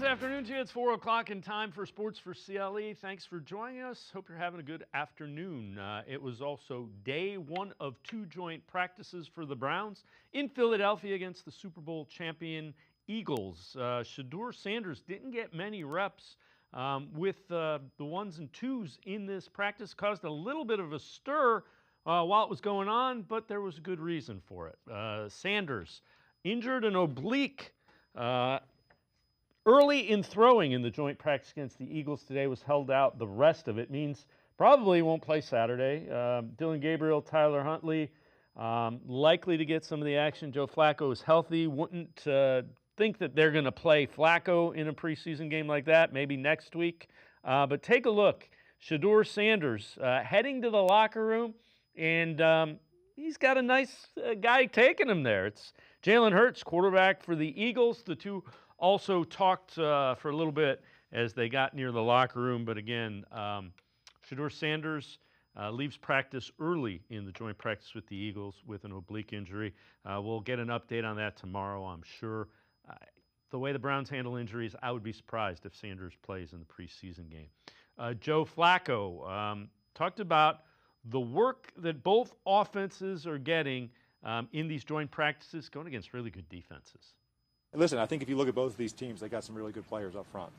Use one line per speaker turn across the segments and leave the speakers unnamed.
afternoon to you. It's 4 o'clock in time for Sports4CLE. Thanks for joining us. Hope you're having a good afternoon. It was also day one of 2 joint practices for the Browns in Philadelphia against the Super Bowl champion Eagles. Shedeur Sanders didn't get many reps with the ones and twos in this practice. Caused a little bit of a stir while it was going on, but there was a good reason for it. Sanders injured an oblique early in throwing in the joint practice against the Eagles today, was held out. The rest of it means probably won't play Saturday. Dillon Gabriel, Tyler Huntley, likely to get some of the action. Joe Flacco is healthy. Wouldn't think that they're going to play Flacco in a preseason game like that, maybe next week. But take a look. Shedeur Sanders heading to the locker room, and he's got a nice guy taking him there. It's Jalen Hurts, quarterback for the Eagles. The two also talked for a little bit as they got near the locker room. But again, Shedeur Sanders leaves practice early in the joint practice with the Eagles with an oblique injury. We'll get an update on that tomorrow, I'm sure. The way the Browns handle injuries, I would be surprised if Sanders plays in the preseason game. Joe Flacco talked about the work that both offenses are getting in these joint practices, going against really good defenses.
Listen, I think if you look at both of these teams, they got some really good players up front.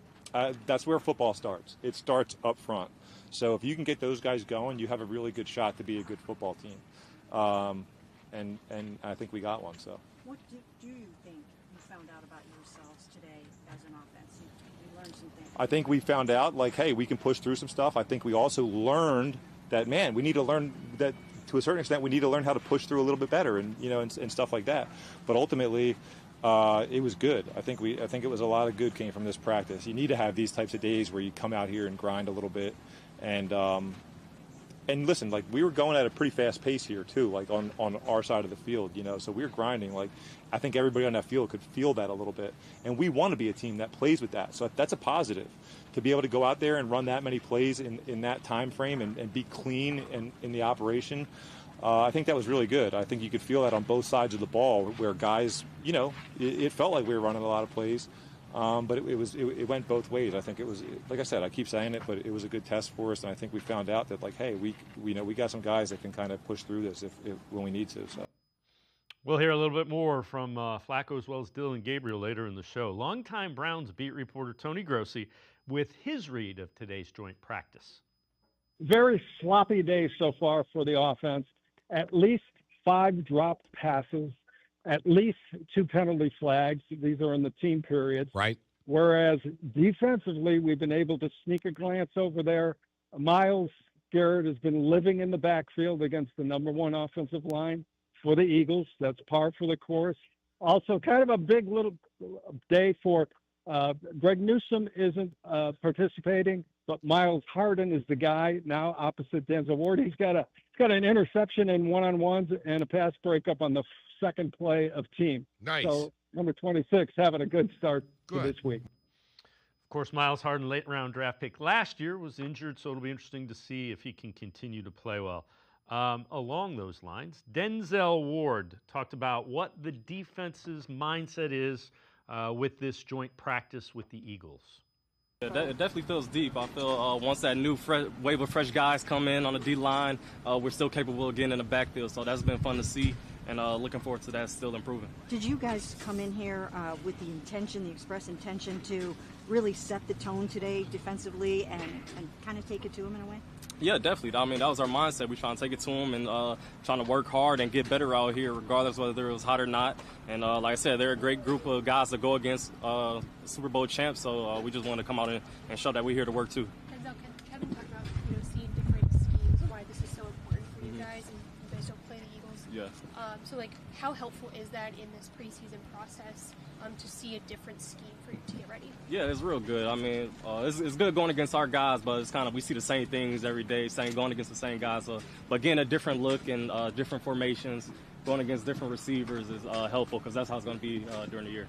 That's where football starts. It starts up front. So if you can get those guys going, you have a really good shot to be a good football team. And I think we got one. So.
What do you think you found out about yourselves today as an offense? You learned some things.
I think we found out, like, hey, we can push through some stuff. I think we also learned that, man, we need to learn that to a certain extent. We need to learn how to push through a little bit better, and and stuff like that. But ultimately, it was good. I think it was a lot of good came from this practice. You need to have these types of days where you come out here and grind a little bit, and listen, like, we were going at a pretty fast pace here too, like on our side of the field, so we were grinding. Like, I think everybody on that field could feel that a little bit, and we want to be a team that plays with that. So that's a positive, to be able to go out there and run that many plays in that time frame and be clean in the operation. I think that was really good. I think you could feel that on both sides of the ball, where guys, it felt like we were running a lot of plays, but it went both ways. I think it was, like I said, I keep saying it, but it was a good test for us, and I think we found out that, like, hey, we got some guys that can kind of push through this if when we need to. So.
We'll hear a little bit more from Flacco as well as Dillon Gabriel later in the show. Longtime Browns beat reporter Tony Grossi with his read of today's joint practice.
Very sloppy day so far for the offense. At least 5 dropped passes, at least 2 penalty flags. These are in the team periods.
Right.
Whereas defensively, we've been able to sneak a glance over there. Myles Garrett has been living in the backfield against the number 1 offensive line for the Eagles. That's par for the course. Also, kind of a big little day for Greg Newsome isn't participating, but Miles Harden is the guy now opposite Denzel Ward. He's got an interception in one-on-ones and a pass breakup on the second play of team.
Nice.
So number 26 having a good start to this week.
Of course, Miles Harden, late round draft pick last year, was injured, so it'll be interesting to see if he can continue to play well. Along those lines, Denzel Ward talked about what the defense's mindset is with this joint practice with the Eagles.
Yeah, it definitely feels deep. I feel once that new wave of fresh guys come in on the D-line, we're still capable of getting in the backfield. So that's been fun to see, and looking forward to that still improving.
Did you guys come in here with the express intention to really set the tone today defensively and kind of take it to them in a way?
Yeah, definitely. I mean, that was our mindset. We're trying to take it to them and trying to work hard and get better out here, regardless whether it was hot or not. And like I said, they're a great group of guys to go against Super Bowl champs. So we just want to come out and show that we're here to work too.
Denzel, Kevin talked about seeing different schemes, why this is so important for you guys, and you guys don't play the Eagles.
Yeah.
So how helpful is that in this preseason process to see a different scheme for you to get ready?
Yeah, it's real good. I mean, it's good going against our guys, but it's kind of we see the same things every day, going against the same guys. But getting a different look and different formations, going against different receivers is helpful because that's how it's going to be during the year.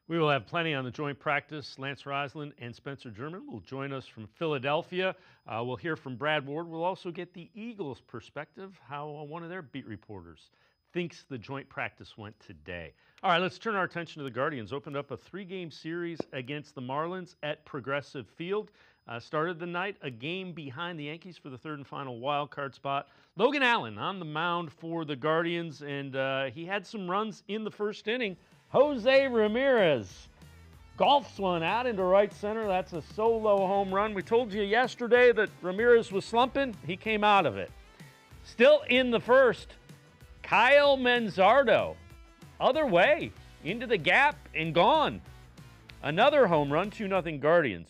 We will have plenty on the joint practice. Lance Reisland and Spencer German will join us from Philadelphia. We'll hear from Brad Ward. We'll also get the Eagles' perspective, how one of their beat reporters thinks the joint practice went today. All right, let's turn our attention to the Guardians. Opened up a 3-game series against the Marlins at Progressive Field. Started the night a game behind the Yankees for the third and final wild card spot. Logan Allen on the mound for the Guardians, and he had some runs in the first inning. Jose Ramirez golfs one out into right center. That's a solo home run. We told you yesterday that Ramirez was slumping. He came out of it. Still in the first, Kyle Manzardo, other way, into the gap and gone. Another home run, 2-0 Guardians.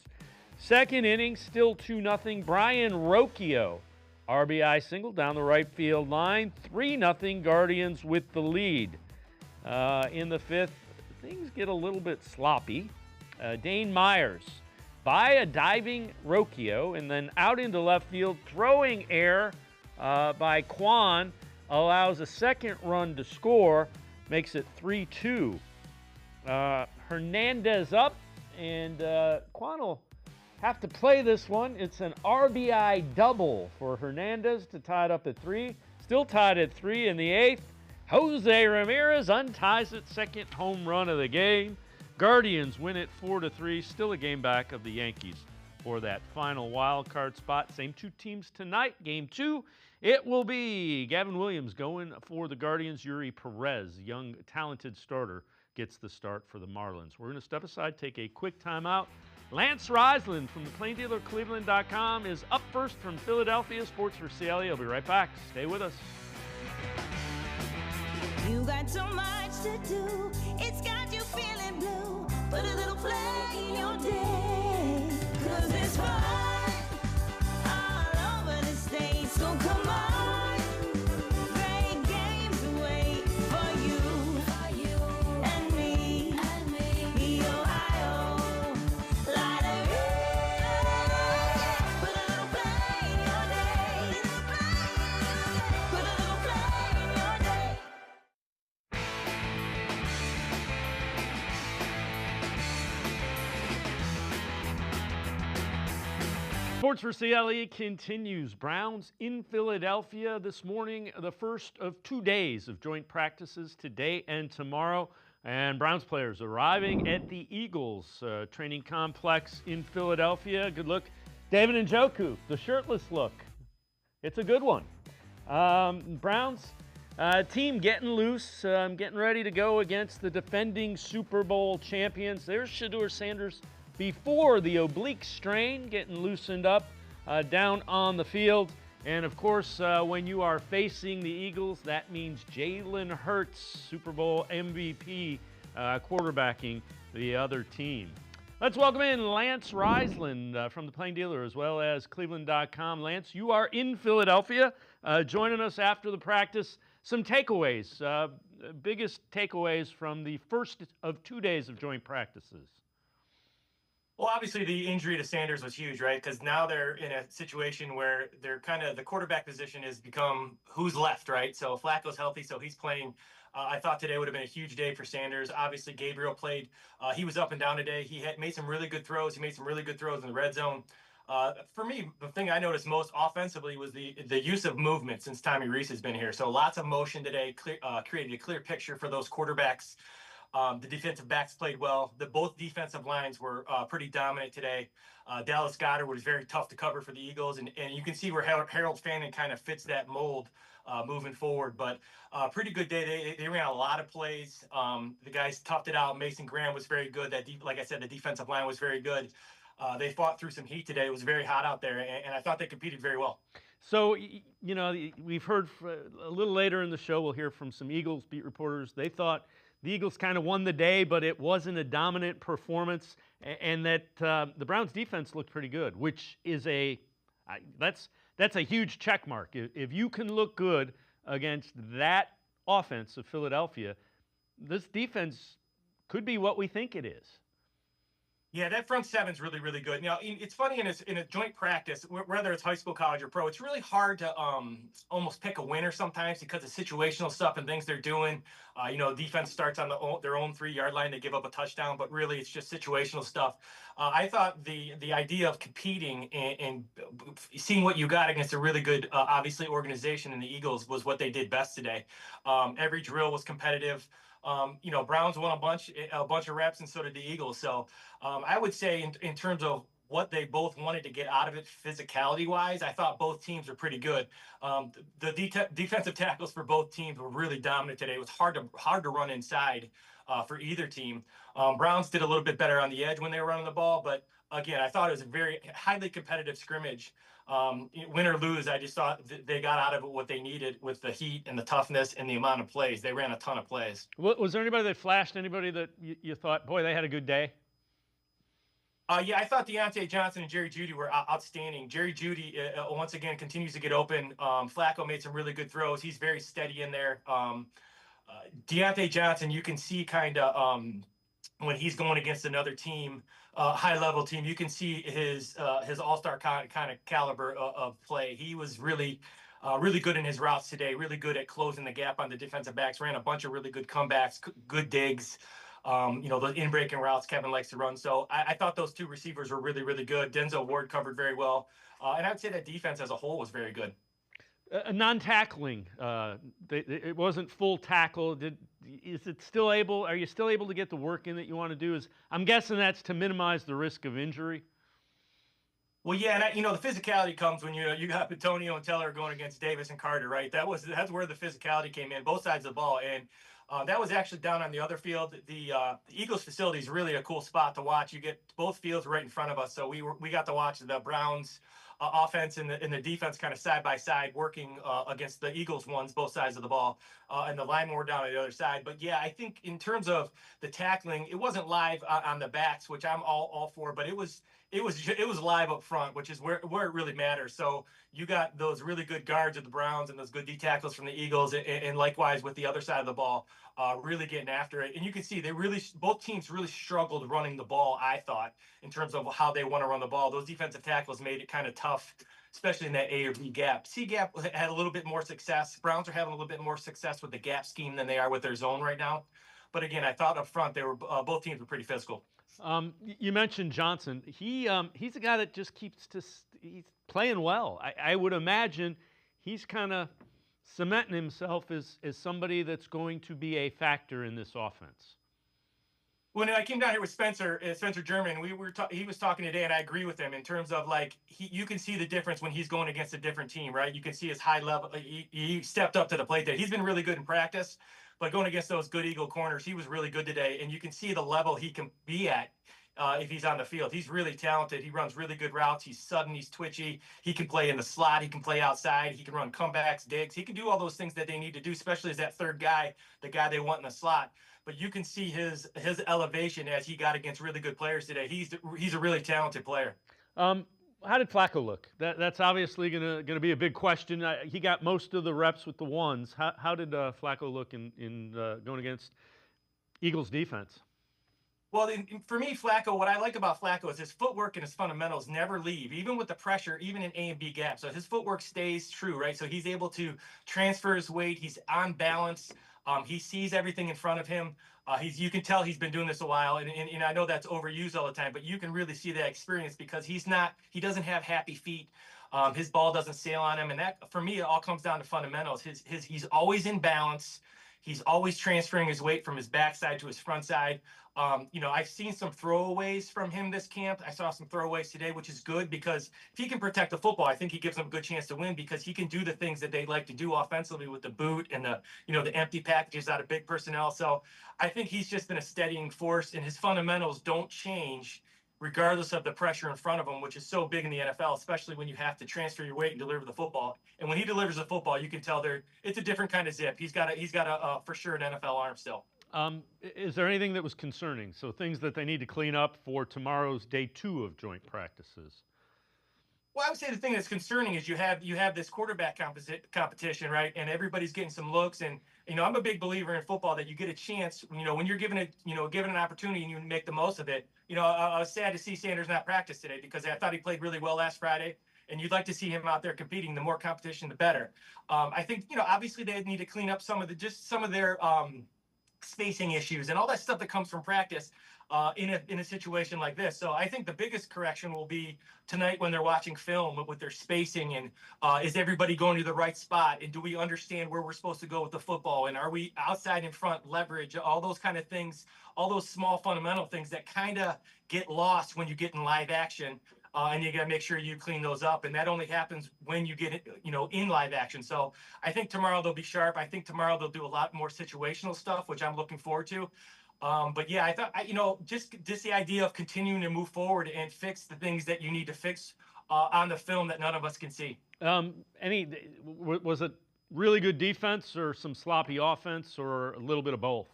Second inning, still 2-0. Brian Rocchio, RBI single down the right field line. 3-0 Guardians with the lead. In the fifth, things get a little bit sloppy. Dane Myers by a diving Rocchio and then out into left field, throwing air by Kwan, allows a second run to score, makes it 3-2. Hernandez up, and Kwan will have to play this one. It's an RBI double for Hernandez to tie it up at 3. Still tied at 3 in the 8th. Jose Ramirez unties it, second home run of the game. Guardians win it 4-3, still a game back of the Yankees for that final wild card spot. Same two teams tonight. Game 2, it will be Gavin Williams going for the Guardians. Yuri Perez, young, talented starter, gets the start for the Marlins. We're going to step aside, take a quick timeout. Lance Reisland from the Plain Dealer cleveland.com is up first from Philadelphia. Sports for CLE. I'll be right back. Stay with us.
You got so much to do, it's got you feeling blue. Put a little flag in your day, 'cause it's fun all over the state. So come on, great games wait for you and me, the Ohio Lottery. Put a little flag in your day, put a little flag in your day.
Sports for CLE continues. Browns in Philadelphia this morning, the first of 2 days of joint practices today and tomorrow. And Browns players arriving at the Eagles training complex in Philadelphia. Good look. David Njoku, the shirtless look. It's a good one. Browns team getting loose, getting ready to go against the defending Super Bowl champions. There's Shedeur Sanders before the oblique strain, getting loosened up down on the field. And of course, when you are facing the Eagles, that means Jalen Hurts, Super Bowl MVP, quarterbacking the other team. Let's welcome in Lance Reisland from the Plain Dealer as well as cleveland.com. Lance, you are in Philadelphia, joining us after the practice. Some takeaways, biggest takeaways from the first of 2 days of joint practices.
Well, obviously the injury to Sanders was huge, right? Because now they're in a situation where they're kind of the quarterback position has become who's left, right? So Flacco's healthy, so he's playing. I thought today would have been a huge day for Sanders. Obviously, Gabriel played. He was up and down today. He had made some really good throws. He made some really good throws in the red zone. For me, the thing I noticed most offensively was the use of movement since Tommy Rees has been here. So lots of motion today, created a clear picture for those quarterbacks. The defensive backs played well. Both defensive lines were pretty dominant today. Dallas Goedert was very tough to cover for the Eagles, and you can see where Harold Fannin kind of fits that mold moving forward. But pretty good day. They ran a lot of plays. The guys toughed it out. Mason Graham was very good. Like I said, the defensive line was very good. They fought through some heat today. It was very hot out there, and I thought they competed very well.
So, you know, we've heard a little later in the show, we'll hear from some Eagles beat reporters. They thought the Eagles kind of won the day, but it wasn't a dominant performance, and that the Browns defense looked pretty good, which is that's a huge check mark. If you can look good against that offense of Philadelphia, this defense could be what we think it is.
Yeah, that front seven's really, really good. Now, it's funny in a joint practice, whether it's high school, college, or pro, it's really hard to almost pick a winner sometimes because of situational stuff and things they're doing. Defense starts on their own 3-yard line, they give up a touchdown, but really it's just situational stuff. I thought the idea of competing and seeing what you got against a really good, obviously, organization in the Eagles was what they did best today. Every drill was competitive. Browns won a bunch of reps, and so did the Eagles. So I would say in terms of what they both wanted to get out of it physicality wise, I thought both teams were pretty good. The defensive tackles for both teams were really dominant today. It was hard to run inside for either team. Browns did a little bit better on the edge when they were running the ball, but again, I thought it was a very highly competitive scrimmage. Win or lose, I just thought they got out of it what they needed with the heat and the toughness and the amount of plays. They ran a ton of plays.
Was there anybody that flashed? Anybody that you thought, boy, they had a good day?
Yeah, I thought Deontay Johnson and Jerry Jeudy were outstanding. Jerry Jeudy, once again, continues to get open. Flacco made some really good throws. He's very steady in there. Deontay Johnson, you can see kind of when he's going against another team, high-level team, you can see his all-star kind of caliber of play. He was really good in his routes today, really good at closing the gap on the defensive backs, ran a bunch of really good comebacks, good digs. Those in-breaking routes Kevin likes to run. So I thought those two receivers were really, really good. Denzel Ward covered very well. And I would say that defense as a whole was very good.
Non-tackling, it wasn't full tackle. Are you still able to get the work in that you want to do? I'm guessing that's to minimize the risk of injury.
Well, yeah, and the physicality comes when you got Petonio and Teller going against Davis and Carter, right? That's where the physicality came in, both sides of the ball, and that was actually down on the other field. The Eagles facility is really a cool spot to watch. You get both fields right in front of us, so we got to watch the Browns offense and the defense kind of side by side working against the Eagles ones, both sides of the ball, and the linemen were down on the other side. But yeah, I think in terms of the tackling, it wasn't live on the backs, which I'm all for, but it was live up front, which is where it really matters. So you got those really good guards of the Browns and those good D tackles from the Eagles, and likewise with the other side of the ball, really getting after it. And you can see both teams really struggled running the ball, I thought, in terms of how they want to run the ball. Those defensive tackles made it kind of tough, especially in that A or B gap. C gap had a little bit more success. Browns are having a little bit more success with the gap scheme than they are with their zone right now. But again, I thought up front both teams were pretty physical.
You mentioned Johnson. He's a guy that just he's playing well. I would imagine he's kind of cementing himself as somebody that's going to be a factor in this offense.
When I came down here with Spencer German, he was talking today, and I agree with him in terms of you can see the difference when he's going against a different team, right? You can see his high level. He stepped up to the plate there. He's been really good in practice, but going against those good Eagle corners, he was really good today, and you can see the level he can be at if he's on the field. He's really talented. He runs really good routes. He's sudden. He's twitchy. He can play in the slot. He can play outside. He can run comebacks, digs. He can do all those things that they need to do, especially as that third guy, the guy they want in the slot. But you can see his elevation as he got against really good players today. He's a really talented player.
How did Flacco look? That's obviously gonna be a big question. He got most of the reps with the ones. How did Flacco look in going against Eagles defense?
Well, for me, Flacco, what I like about Flacco is his footwork and his fundamentals never leave, even with the pressure, even in A and B gaps. So his footwork stays true, right? So he's able to transfer his weight. He's on balance. He sees everything in front of him. You can tell he's been doing this a while, and I know that's overused all the time, but you can really see that experience because he doesn't have happy feet. His ball doesn't sail on him, and that, for me, it all comes down to fundamentals. He's always in balance. He's always transferring his weight from his backside to his front side. I've seen some throwaways from him this camp. I saw some throwaways today, which is good because if he can protect the football, I think he gives them a good chance to win because he can do the things that they like to do offensively with the boot and the empty packages out of big personnel. So I think he's just been a steadying force, and his fundamentals don't change regardless of the pressure in front of him, which is so big in the NFL, especially when you have to transfer your weight and deliver the football. And when he delivers the football, you can tell it's a different kind of zip. He's got a for sure an NFL arm still.
Is there anything that was concerning? So things that they need to clean up for tomorrow's day 2 of joint practices?
Well, I would say the thing that's concerning is you have this quarterback competition, right? And everybody's getting some looks, and I'm a big believer in football that you get a chance, when you're given an opportunity and you make the most of it. I was sad to see Sanders not practice today because I thought he played really well last Friday, and you'd like to see him out there competing. The more competition, the better. I think, obviously they need to clean up some of their spacing issues and all that stuff that comes from practice in a situation like this. So I think the biggest correction will be tonight when they're watching film with their spacing and is everybody going to the right spot, and do we understand where we're supposed to go with the football, and are we outside in front, leverage, all those kind of things, all those small fundamental things that kind of get lost when you get in live action. And you got to make sure you clean those up. And that only happens when you get, in live action. So I think tomorrow they'll be sharp. I think tomorrow they'll do a lot more situational stuff, which I'm looking forward to. But yeah, I thought, just the idea of continuing to move forward and fix the things that you need to fix on the film that none of us can see.
Was it really good defense or some sloppy offense or a little bit of both?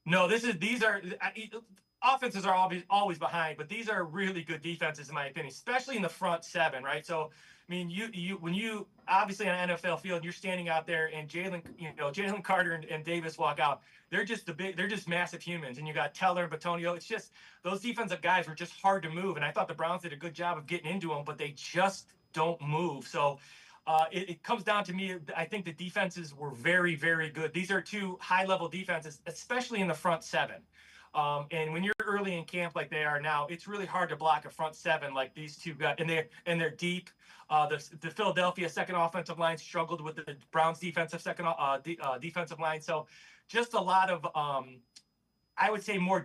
No, offenses are always behind, but these are really good defenses in my opinion, especially in the front seven, right? So, I mean, when you obviously on an NFL field, you're standing out there and Jalen Carter and Davis walk out. They're just massive humans. And you got Teller and Batonio. It's just those defensive guys were just hard to move. And I thought the Browns did a good job of getting into them, but they just don't move. So it comes down to me. I think the defenses were very, very good. These are two high-level defenses, especially in the front seven. And when you're early in camp like they are now, it's really hard to block a front seven like these two guys, and they're deep. The Philadelphia second offensive line struggled with the Browns defensive defensive line. So just a lot of, I would say, more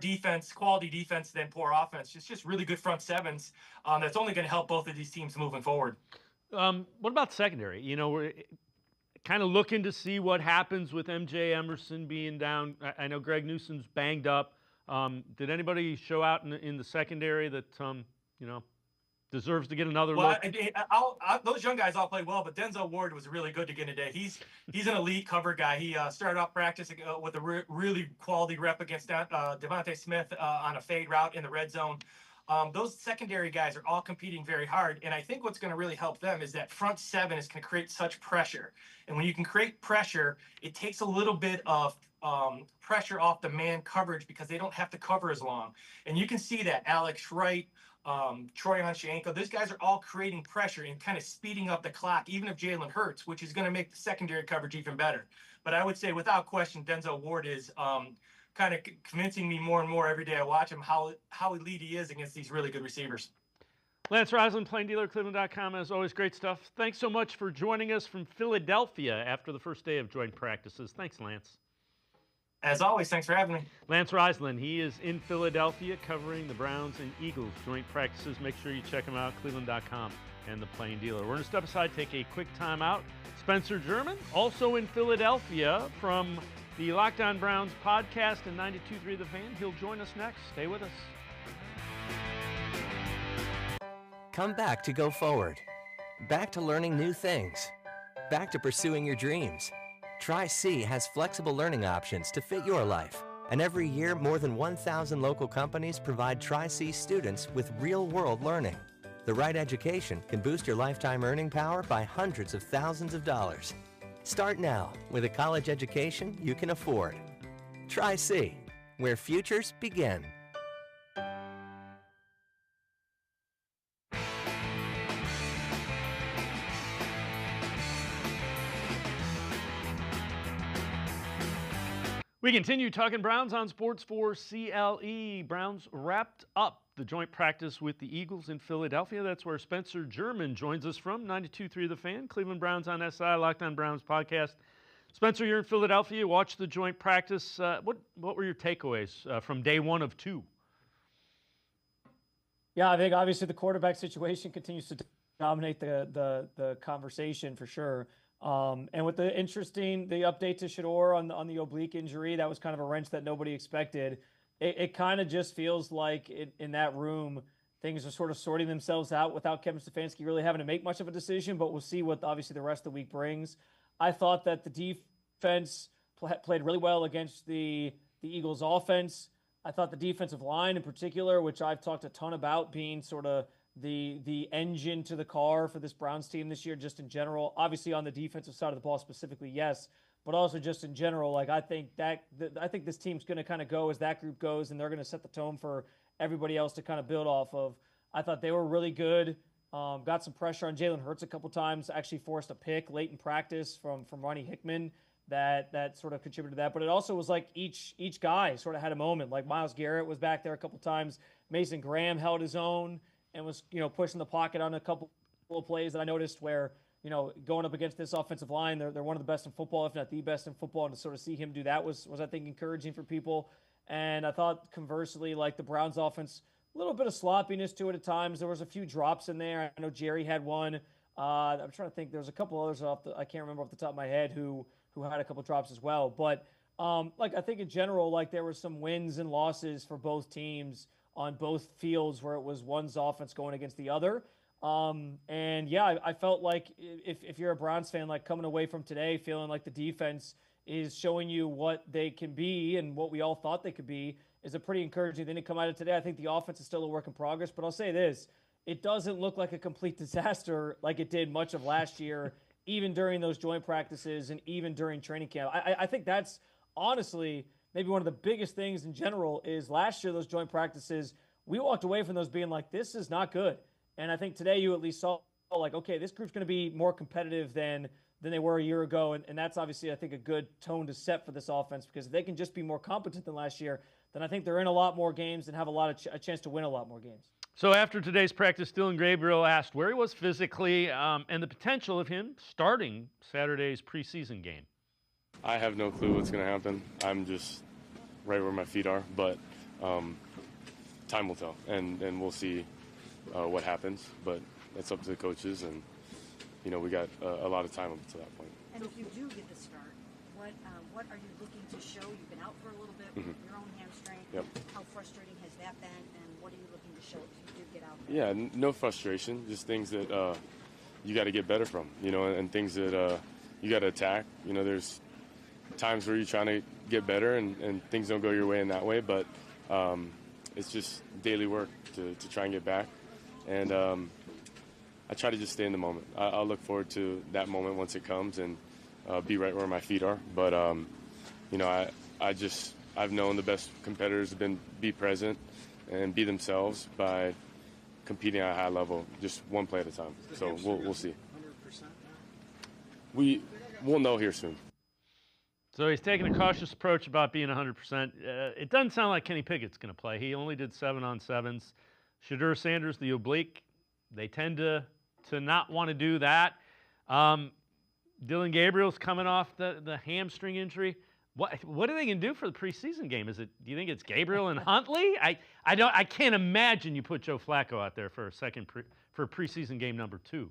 quality defense than poor offense. It's just really good front sevens. That's only going to help both of these teams moving forward.
What about secondary? We're kind of looking to see what happens with MJ Emerson being down. I know Greg Newsom's banged up. Did anybody show out in the secondary that deserves to get another look?
Those young guys all played well, but Denzel Ward was really good to get today. He's an elite cover guy. He started off practicing with a really quality rep against Devontae Smith on a fade route in the red zone. Those secondary guys are all competing very hard, and I think what's going to really help them is that front seven is going to create such pressure. And when you can create pressure, it takes a little bit of pressure off the man coverage because they don't have to cover as long. And you can see that Alex Wright, Troy Onshienko, those guys are all creating pressure and kind of speeding up the clock, even if Jalen hurts, which is going to make the secondary coverage even better. But I would say without question, Denzel Ward is kind of convincing me more and more every day I watch him how elite he is against these really good receivers.
Lance Reisland, plain dealer, cleveland.com. As always, great stuff. Thanks so much for joining us from Philadelphia after the first day of joint practices. Thanks, Lance.
As always, thanks for having me.
Lance Reisland, he is in Philadelphia covering the Browns and Eagles joint practices. Make sure you check him out, cleveland.com and the plain dealer. We're going to step aside, take a quick time out. Spencer German, also in Philadelphia from the Locked On Browns podcast and 92.3 The Fan. He'll join us next. Stay with us.
Come back to go forward. Back to learning new things. Back to pursuing your dreams. Tri-C has flexible learning options to fit your life. And every year, more than 1,000 local companies provide Tri-C students with real-world learning. The right education can boost your lifetime earning power by hundreds of thousands of dollars. Start now with a college education you can afford. Tri-C, where futures begin.
We continue talking Browns on Sports4CLE. Browns wrapped up the joint practice with the Eagles in Philadelphia. That's where Spencer German joins us from, 92.3 The Fan, Cleveland Browns on SI, Locked On Browns podcast. Spencer, you're in Philadelphia. You watched the joint practice. What were your takeaways from day one of two?
Yeah, I think obviously the quarterback situation continues to dominate the conversation for sure. And with the update to Shedeur on the oblique injury, that was kind of a wrench that nobody expected. It kind of just feels like in that room, things are sort of sorting themselves out without Kevin Stefanski really having to make much of a decision, but we'll see what obviously the rest of the week brings. I thought that the defense played really well against the Eagles offense. I thought the defensive line in particular, which I've talked a ton about being sort of the engine to the car for this Browns team this year, just in general. Obviously on the defensive side of the ball specifically, yes, but also just in general. Like I think this team's going to kind of go as that group goes, and they're going to set the tone for everybody else to kind of build off of. I thought they were really good. Got some pressure on Jalen Hurts a couple times. Actually forced a pick late in practice from Ronnie Hickman that sort of contributed to that. But it also was like each guy sort of had a moment. Like Myles Garrett was back there a couple times. Mason Graham held his own and was pushing the pocket on a couple of plays that I noticed where going up against this offensive line, they're one of the best in football, if not the best in football. And to sort of see him do that was I think encouraging for people. And I thought conversely, like the Browns offense, a little bit of sloppiness to it at times. There was a few drops in there. I know Jerry had one. I'm trying to think. There's a couple others I can't remember off the top of my head who had a couple drops as well. But I think in general, like there were some wins and losses for both teams on both fields where it was one's offense going against the other. And yeah, I felt like if you're a Browns fan, like coming away from today feeling like the defense is showing you what they can be and what we all thought they could be is a pretty encouraging thing to come out of today. I think the offense is still a work in progress, but I'll say this, it doesn't look like a complete disaster like it did much of last year, even during those joint practices and even during training camp. I think that's honestly maybe one of the biggest things in general is last year, those joint practices, we walked away from those being like, this is not good. And I think today you at least saw like, okay, this group's going to be more competitive than they were a year ago. And that's obviously, I think, a good tone to set for this offense because if they can just be more competent than last year, then I think they're in a lot more games and have a chance to win a lot more games.
So after today's practice, Dillon Gabriel asked where he was physically and the potential of him starting Saturday's preseason game.
I have no clue what's going to happen. I'm just right where my feet are, but time will tell, and we'll see what happens. But it's up to the coaches, and we got a lot of time up to that point.
And if you do get the start, what are you looking to show? You've been out for a little bit with your own hamstring.
Yep.
How frustrating has that been, and what are you looking to show if you do get out there?
Yeah, no frustration, just things that you got to get better from, and things that you got to attack. There's times where you're trying to get better and things don't go your way in that way, but it's just daily work to try and get back. And I try to just stay in the moment. I'll look forward to that moment once it comes and be right where my feet are. But, I've known the best competitors have been be present and be themselves by competing at a high level, just one play at a time. So we'll see. 100% we'll know here soon.
So he's taking a cautious approach about being 100%. It doesn't sound like Kenny Pickett's going to play. He only did 7-on-7s. Shedeur Sanders, the oblique, they tend to not want to do that. Dillon Gabriel's coming off the hamstring injury. What are they going to do for the preseason game? Do you think it's Gabriel and Huntley? I can't imagine you put Joe Flacco out there for for preseason game number 2.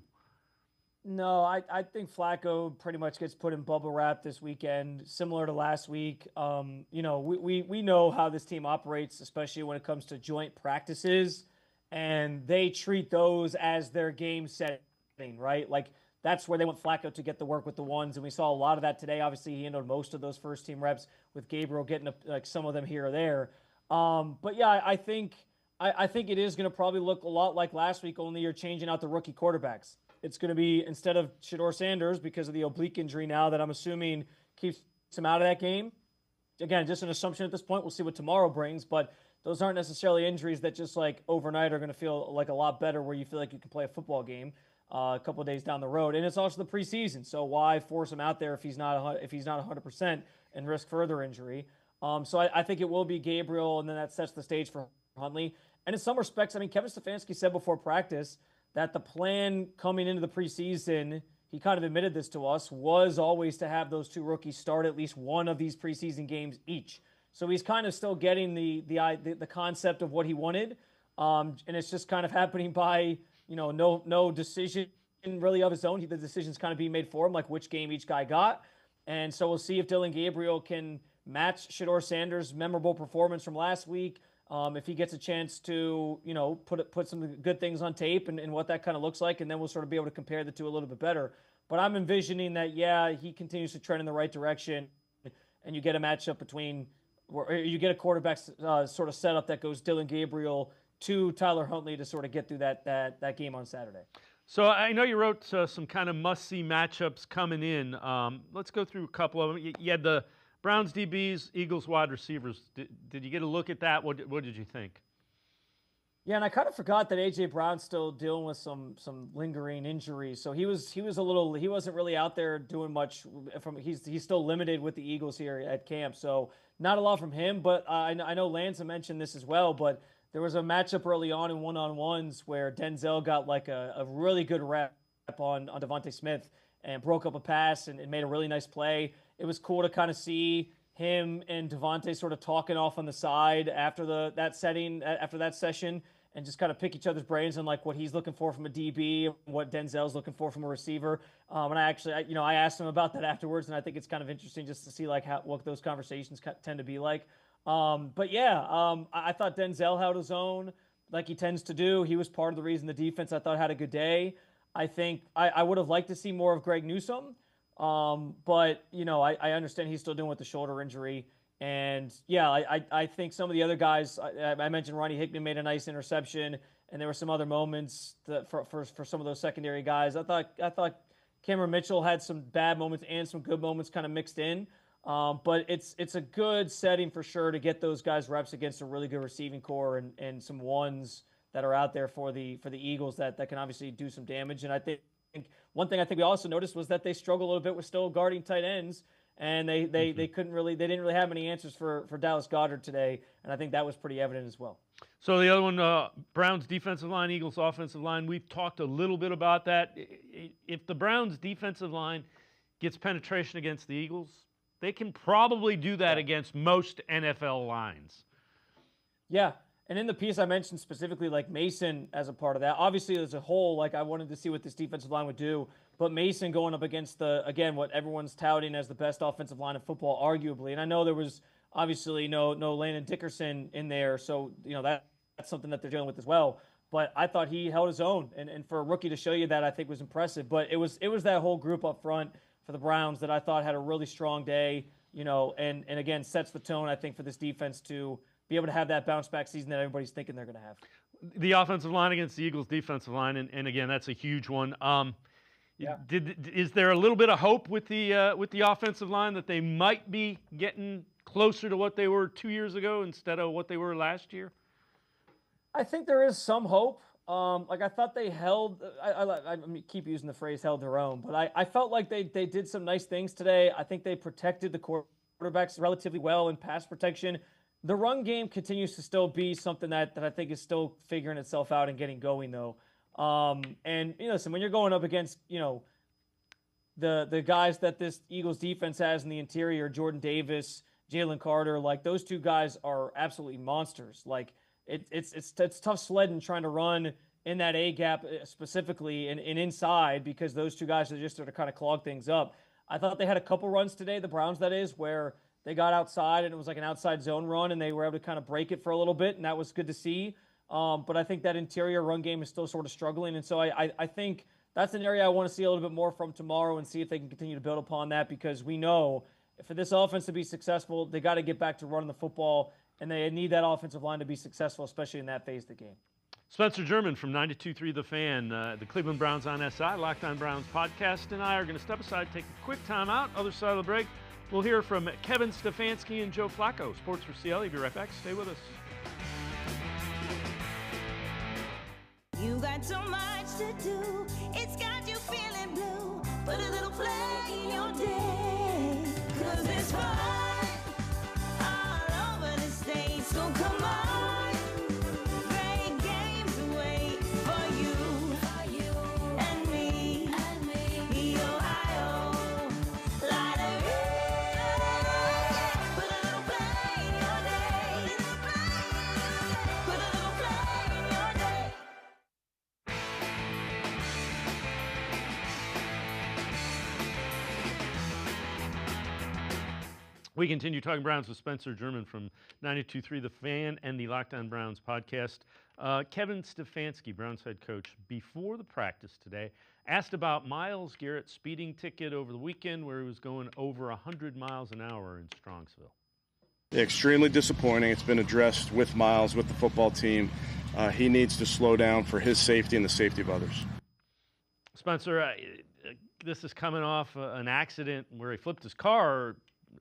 No, I think Flacco pretty much gets put in bubble wrap this weekend, similar to last week. We know how this team operates, especially when it comes to joint practices, and they treat those as their game setting, right? Like that's where they want Flacco to get the work with the ones, and we saw a lot of that today. Obviously, he handled most of those first team reps with Gabriel getting some of them here or there. But yeah, I think it is going to probably look a lot like last week, only you're changing out the rookie quarterbacks. It's going to be, instead of Shedeur Sanders, because of the oblique injury now that I'm assuming keeps him out of that game. Again, just an assumption at this point. We'll see what tomorrow brings, but those aren't necessarily injuries that just like overnight are going to feel like a lot better where you feel like you can play a football game a couple of days down the road. And it's also the preseason, so why force him out there if he's not 100% and risk further injury? So I think it will be Gabriel, and then that sets the stage for Huntley. And in some respects, I mean, Kevin Stefanski said before practice that the plan coming into the preseason, he kind of admitted this to us, was always to have those two rookies start at least one of these preseason games each. So he's kind of still getting the concept of what he wanted, and it's just kind of happening by no decision really of his own. The decision's kind of being made for him, like which game each guy got. And so we'll see if Dillon Gabriel can match Shedeur Sanders' memorable performance from last week. If he gets a chance to, put some good things on tape and what that kind of looks like, and then we'll sort of be able to compare the two a little bit better. But I'm envisioning that, yeah, he continues to trend in the right direction, and you get a matchup or you get a quarterback sort of setup that goes Dillon Gabriel to Tyler Huntley to sort of get through that game on Saturday.
So I know you wrote some kind of must-see matchups coming in. Let's go through a couple of them. You had the Browns DBs, Eagles wide receivers. Did you get a look at that? What did you think?
Yeah, and I kind of forgot that AJ Brown's still dealing with some lingering injuries. So he wasn't really out there doing much. He's still limited with the Eagles here at camp. So not a lot from him. But I know Lanza mentioned this as well. But there was a matchup early on in one-on-ones where Denzel got like a really good rep on Devontae Smith and broke up a pass and made a really nice play. It was cool to kind of see him and Devontae sort of talking off on the side after that session, and just kind of pick each other's brains on like what he's looking for from a DB, what Denzel's looking for from a receiver. And I asked him about that afterwards, and I think it's kind of interesting just to see like what those conversations tend to be like. I thought Denzel held his own like he tends to do. He was part of the reason the defense, I thought, had a good day. I think I would have liked to see more of Greg Newsome. But I understand he's still dealing with the shoulder injury. And yeah, I think some of the other guys, I mentioned Ronnie Hickman made a nice interception, and there were some other moments for some of those secondary guys. I thought Cameron Mitchell had some bad moments and some good moments kind of mixed in. But it's a good setting for sure to get those guys reps against a really good receiving core and some ones that are out there for the Eagles that can obviously do some damage. And I think one thing I think we also noticed was that they struggle a little bit with still guarding tight ends, and they didn't really have many answers for Dallas Goedert today, and I think that was pretty evident as well.
So the other one, Browns defensive line, Eagles offensive line. We've talked a little bit about that. If the Browns defensive line gets penetration against the Eagles, they can probably do that against most NFL lines.
Yeah. And in the piece, I mentioned specifically like Mason as a part of that. Obviously, as a whole, like I wanted to see what this defensive line would do. But Mason going up against what everyone's touting as the best offensive line of football, arguably. And I know there was obviously no Landon Dickerson in there, so that's something that they're dealing with as well. But I thought he held his own, and for a rookie to show you that, I think was impressive. But it was that whole group up front for the Browns that I thought had a really strong day, and again sets the tone, I think, for this defense to be able to have that bounce back season that everybody's thinking they're going to have.
The offensive line against the Eagles defensive line, and again, that's a huge one. Is there a little bit of hope with the offensive line that they might be getting closer to what they were 2 years ago instead of what they were last year?
I think there is some hope. I thought they held. I keep using the phrase "held their own," but I felt like they did some nice things today. I think they protected the quarterbacks relatively well in pass protection. The run game continues to still be something that I think is still figuring itself out and getting going, though. And so when you're going up against the guys that this Eagles defense has in the interior, Jordan Davis, Jalen Carter, like those two guys are absolutely monsters. Like it's tough sledding trying to run in that A gap specifically and inside, because those two guys are just sort of kind of clog things up. I thought they had a couple runs today, the Browns that is, where they got outside and it was like an outside zone run and they were able to kind of break it for a little bit, and that was good to see. But I think that interior run game is still sort of struggling, and so I think that's an area I want to see a little bit more from tomorrow and see if they can continue to build upon that, because we know for this offense to be successful, they got to get back to running the football, and they need that offensive line to be successful, especially in that phase of the game.
Spencer German from 92.3 The Fan, the Cleveland Browns on SI, Locked On Browns podcast, and I are going to step aside, take a quick time out. Other side of the break, we'll hear from Kevin Stefanski and Joe Flacco. Sports4CLE, be right back. Stay with us.
You got so much to do, it's got you feeling blue. Put a little play in your day, 'cause it's fun all over the state. So come on, great games wait for you and me, the Ohio Lottery. Put a little play in your day, put a little play in your day.
We continue talking Browns with Spencer German from 92.3 The Fan and the Locked On Browns podcast. Kevin Stefanski, Browns head coach, before the practice today, asked about Myles Garrett's speeding ticket over the weekend where he was going over 100 miles an hour in Strongsville.
Extremely disappointing. It's been addressed with Myles, with the football team. He needs to slow down for his safety and the safety of others.
Spencer, this is coming off an accident where he flipped his car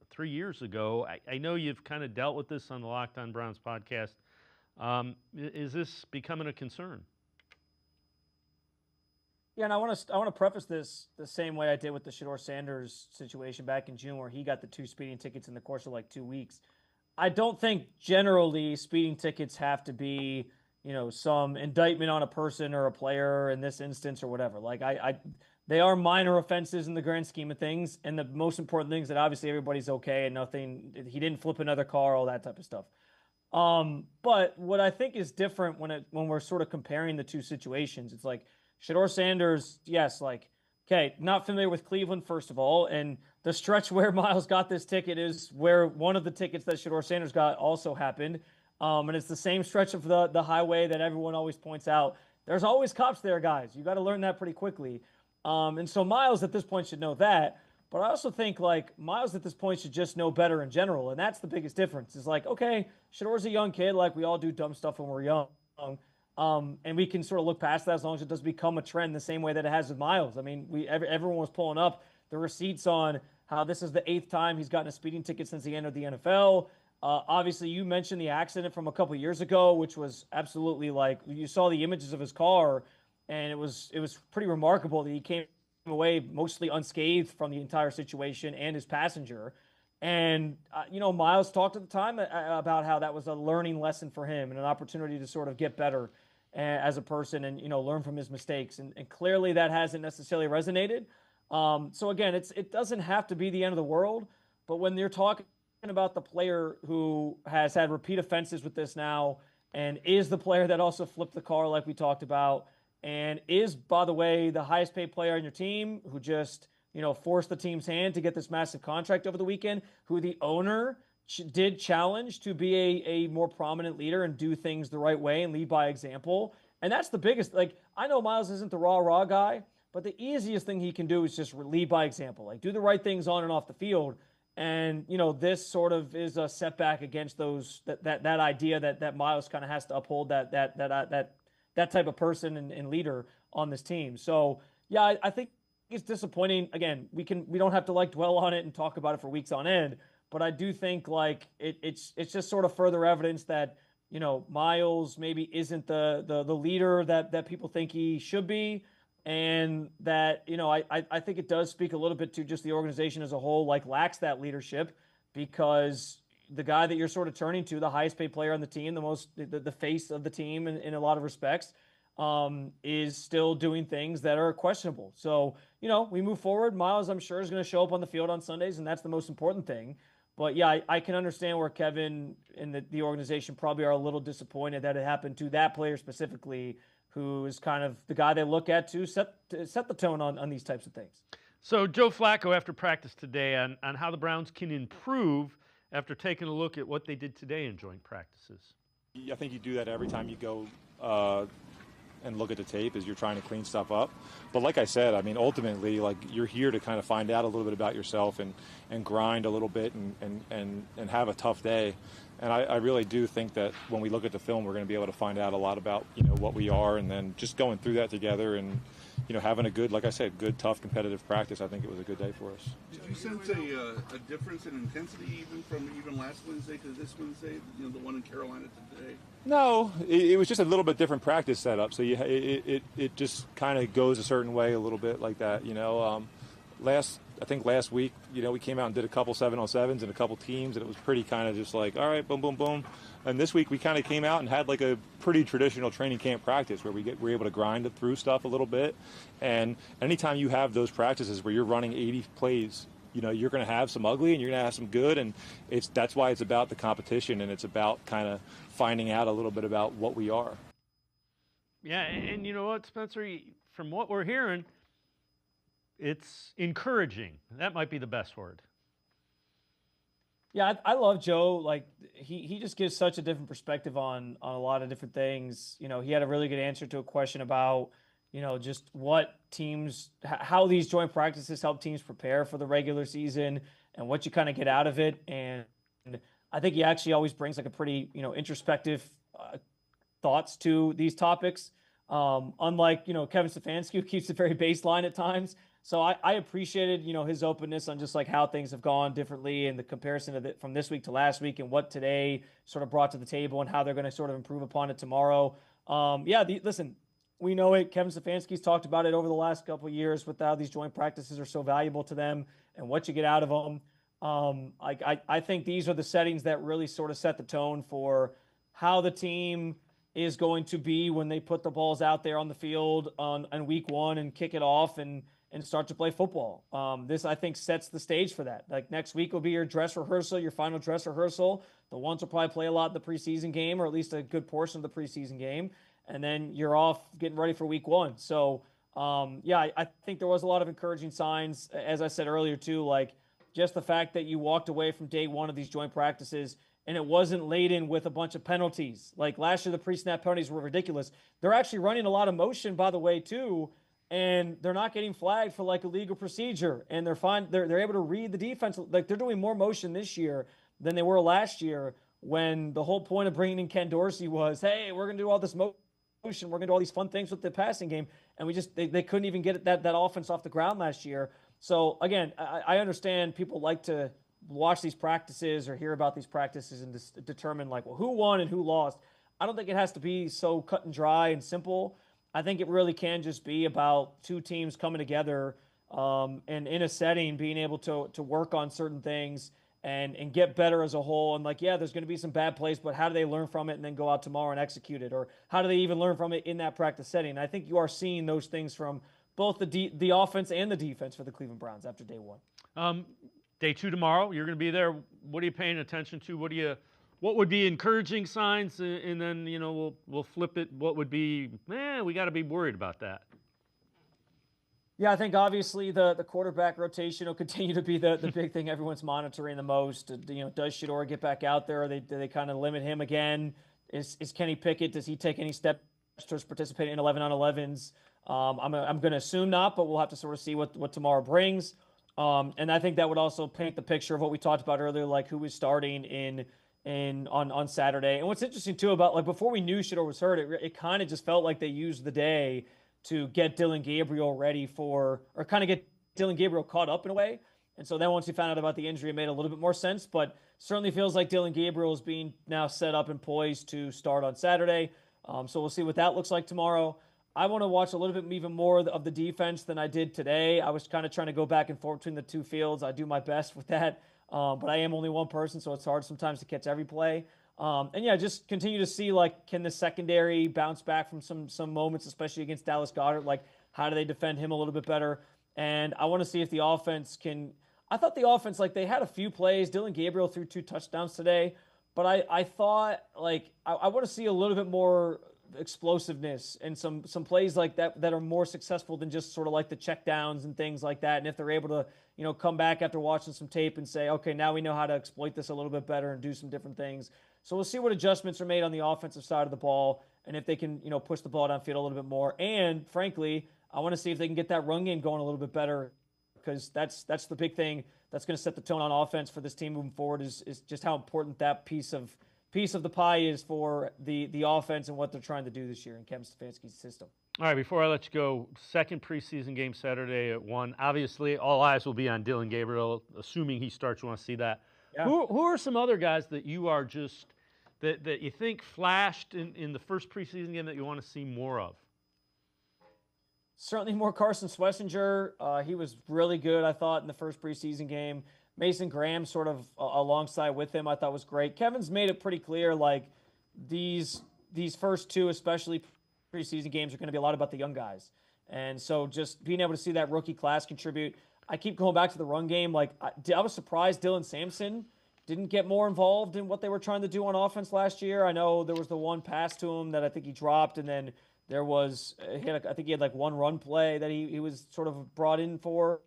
3 years ago. I know you've kind of dealt with this on the Locked On Browns podcast. Is this becoming a concern?
Yeah, and I want to preface this the same way I did with the Shedeur Sanders situation back in June, where he got the 2 speeding tickets in the course of like 2 weeks. I don't think generally speeding tickets have to be, some indictment on a person or a player in this instance or whatever. Like they are minor offenses in the grand scheme of things, and the most important thing is that obviously everybody's okay and he didn't flip another car, all that type of stuff. But what I think is different when we're sort of comparing the two situations, it's like Shedeur Sanders, yes, okay, not familiar with Cleveland, first of all, and the stretch where Miles got this ticket is where one of the tickets that Shedeur Sanders got also happened. And it's the same stretch of the highway that everyone always points out. There's always cops there, guys. You got to learn that pretty quickly. And so Miles at this point should know that. But I also think Miles at this point should just know better in general. And that's the biggest difference. It's okay, Shedeur's a young kid. We all do dumb stuff when we're young. And we can sort of look past that as long as it doesn't become a trend the same way that it has with Miles. I mean, everyone was pulling up the receipts on how this is the 8th time he's gotten a speeding ticket since he entered the NFL. Obviously, you mentioned the accident from a couple years ago, which was absolutely you saw the images of his car, and it was pretty remarkable that he came away mostly unscathed from the entire situation and his passenger. And, Miles talked at the time about how that was a learning lesson for him and an opportunity to sort of get better as a person and, learn from his mistakes. And clearly that hasn't necessarily resonated. So again, it doesn't have to be the end of the world, but when you're talking about the player who has had repeat offenses with this now and is the player that also flipped the car like we talked about and is, by the way, the highest paid player on your team who just, forced the team's hand to get this massive contract over the weekend, who the owner did challenge to be a more prominent leader and do things the right way and lead by example. And that's the biggest, I know Miles isn't the rah-rah guy, but the easiest thing he can do is just lead by example, do the right things on and off the field. And, this sort of is a setback against that idea that Miles kind of has to uphold that type of person and leader on this team. So, yeah, I think it's disappointing. Again, we don't have to dwell on it and talk about it for weeks on end, but I do think it's just sort of further evidence that, Miles maybe isn't the leader that people think he should be. And that, I think it does speak a little bit to just the organization as a whole, lacks that leadership, because the guy that you're sort of turning to, the highest paid player on the team, the face of the team in a lot of respects, is still doing things that are questionable. So, we move forward. Miles, I'm sure, is going to show up on the field on Sundays, and that's the most important thing. But yeah, I can understand where Kevin and the organization probably are a little disappointed that it happened to that player specifically, who is kind of the guy they look at to set the tone on these types of things.
So Joe Flacco, after practice today, on how the Browns can improve after taking a look at what they did today in joint practices.
I think you do that every time you go and look at the tape as you're trying to clean stuff up. But like I said, I mean, ultimately, you're here to kind of find out a little bit about yourself and grind a little bit and have a tough day. And I really do think that when we look at the film, we're going to be able to find out a lot about, what we are, and then just going through that together and, having a good, like I said, good, tough, competitive practice. I think it was a good day for us.
Did you sense a difference in intensity from last Wednesday to this Wednesday, the one in Carolina today?
No, it was just a little bit different practice setup. So it just kind of goes a certain way a little bit like that, I think last week, we came out and did a couple 7-on-7s and a couple teams, and it was pretty kind of just all right, boom, boom, boom. And this week we kind of came out and had a pretty traditional training camp practice where we're able to grind it through stuff a little bit. And anytime you have those practices where you're running 80 plays, you're going to have some ugly and you're going to have some good. And that's why it's about the competition, and it's about kind of finding out a little bit about what we are.
Yeah, and you know what, Spencer, from what we're hearing, it's encouraging. That might be the best word.
Yeah, I love Joe. He just gives such a different perspective on a lot of different things. He had a really good answer to a question about, just what teams, how these joint practices help teams prepare for the regular season and what you kind of get out of it. And I think he actually always brings a pretty, introspective thoughts to these topics. Unlike, Kevin Stefanski, who keeps it very baseline at times. So I appreciated, his openness on just like how things have gone differently and the comparison of it from this week to last week and what today sort of brought to the table and how they're going to sort of improve upon it tomorrow. Listen, we know it. Kevin Stefanski's talked about it over the last couple of years with how these joint practices are so valuable to them and what you get out of them. I think these are the settings that really sort of set the tone for how the team is going to be when they put the balls out there on the field on week one and kick it off and start to play football. This, I think, sets the stage for that. Like next week will be your dress rehearsal, your final dress rehearsal. The ones will probably play a lot in the preseason game, or at least a good portion of the preseason game. And then you're off getting ready for week one. So, I think there was a lot of encouraging signs, as I said earlier, too, like just the fact that you walked away from day one of these joint practices and it wasn't laden with a bunch of penalties. Like last year, the pre-snap penalties were ridiculous. They're actually running a lot of motion, by the way, too, and they're not getting flagged for like illegal procedure. And they're fine. They're able to read the defense. Like they're doing more motion this year than they were last year, when the whole point of bringing in Ken Dorsey was, hey, we're going to do all this motion. We're going to do all these fun things with the passing game. And they couldn't even get that offense off the ground last year. So again, I understand people like to watch these practices or hear about these practices and determine like, well, who won and who lost. I don't think it has to be so cut and dry and simple. I think it really can just be about two teams coming together and in a setting being able to work on certain things and get better as a whole. And like, yeah, there's going to be some bad plays, but how do they learn from it and then go out tomorrow and execute it? Or how do they even learn from it in that practice setting? And I think you are seeing those things from both the offense and the defense for the Cleveland Browns after day one.
Day two tomorrow, you're going to be there. What are you paying attention to? What would be encouraging signs? And then, we'll flip it. What would be, we got to be worried about that.
Yeah, I think obviously the quarterback rotation will continue to be the big thing everyone's monitoring the most. Does Shedeur get back out there? Do they kind of limit him again? Is Kenny Pickett, does he take any steps towards participating in 11-on-11s? I'm going to assume not, but we'll have to sort of see what tomorrow brings. And I think that would also paint the picture of what we talked about earlier, like who is starting on Saturday. And what's interesting too about like before we knew Shedeur was hurt, it kind of just felt like they used the day to get Dillon Gabriel ready or kind of get Dillon Gabriel caught up in a way. And so then once we found out about the injury, it made a little bit more sense, but certainly feels like Dillon Gabriel is being now set up and poised to start on Saturday. So we'll see what that looks like tomorrow. I want to watch a little bit even more of the defense than I did today. I was kind of trying to go back and forth between the two fields. I do my best with that, but I am only one person, so it's hard sometimes to catch every play. Just continue to see, like, can the secondary bounce back from some moments, especially against Dallas Goedert? Like, how do they defend him a little bit better? And I want to see if the offense can – I thought the offense, like, they had a few plays. Dillon Gabriel threw 2 touchdowns today. But I thought, like, I want to see a little bit more explosiveness and some plays like that are more successful than just sort of like the check downs and things like that. And if they're able to, come back after watching some tape and say, okay, now we know how to exploit this a little bit better and do some different things. So we'll see what adjustments are made on the offensive side of the ball and if they can, push the ball downfield a little bit more. And frankly, I want to see if they can get that run game going a little bit better, because that's the big thing that's going to set the tone on offense for this team moving forward is just how important that piece of the pie is for the offense and what they're trying to do this year in Kevin Stefanski's system.
All right, before I let you go, second preseason game Saturday at 1. Obviously, all eyes will be on Dillon Gabriel, assuming he starts. You want to see that. Yeah. Who are some other guys that you are just that you think flashed in the first preseason game that you want to see more of?
Certainly more Carson Schlesinger. He was really good, I thought, in the first preseason game. Mason Graham sort of alongside with him, I thought was great. Kevin's made it pretty clear, like, these first 2, especially preseason games, are going to be a lot about the young guys. And so just being able to see that rookie class contribute. I keep going back to the run game. Like, I was surprised Dylan Sampson didn't get more involved in what they were trying to do on offense last year. I know there was the one pass to him that I think he dropped, and then there was, I think he had like one run play that he was sort of brought in for.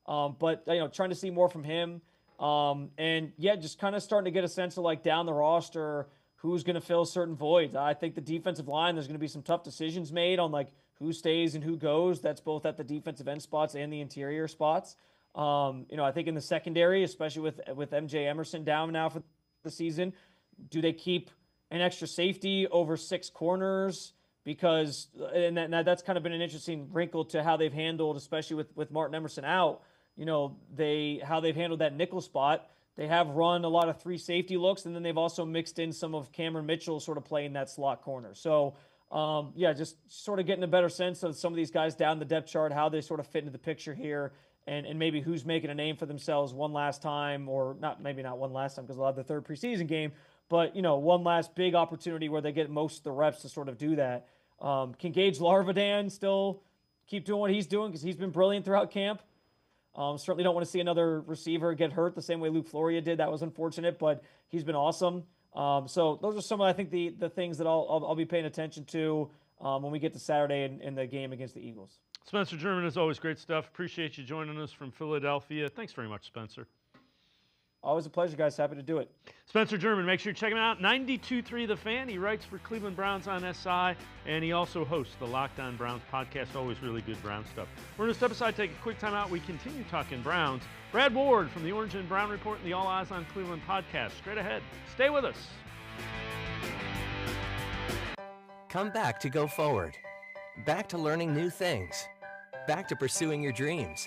But trying to see more from him. Just kind of starting to get a sense of, like, down the roster, who's going to fill certain voids. I think the defensive line, there's going to be some tough decisions made on, like, who stays and who goes. That's both at the defensive end spots and the interior spots. I think in the secondary, especially with MJ Emerson down now for the season, do they keep an extra safety over 6 corners because that's kind of been an interesting wrinkle to how they've handled, especially with Martin Emerson out. How they've handled that nickel spot. They have run a lot of 3 safety looks, and then they've also mixed in some of Cameron Mitchell sort of playing that slot corner. So, just sort of getting a better sense of some of these guys down the depth chart, how they sort of fit into the picture here, and maybe who's making a name for themselves one last time, or maybe not one last time because they'll have the 3rd preseason game, but, one last big opportunity where they get most of the reps to sort of do that. Can Gage Larvadan still keep doing what he's doing because he's been brilliant throughout camp? Certainly don't want to see another receiver get hurt the same way Luke Floria did. That was unfortunate, but he's been awesome. So those are some of, I think, the things that I'll be paying attention to when we get to Saturday in the game against the Eagles.
Spencer German, as always, great stuff. Appreciate you joining us from Philadelphia. Thanks very much, Spencer.
Always a pleasure, guys. Happy to do it.
Spencer German, make sure you check him out. 92.3 The Fan. He writes for Cleveland Browns on SI, and he also hosts the Locked On Browns podcast. Always really good Brown stuff. We're going to step aside, take a quick time out. We continue talking Browns. Brad Ward from the Orange and Brown Report and the All Eyes on Cleveland podcast. Straight ahead. Stay with us.
Come back to go forward. Back to learning new things. Back to pursuing your dreams.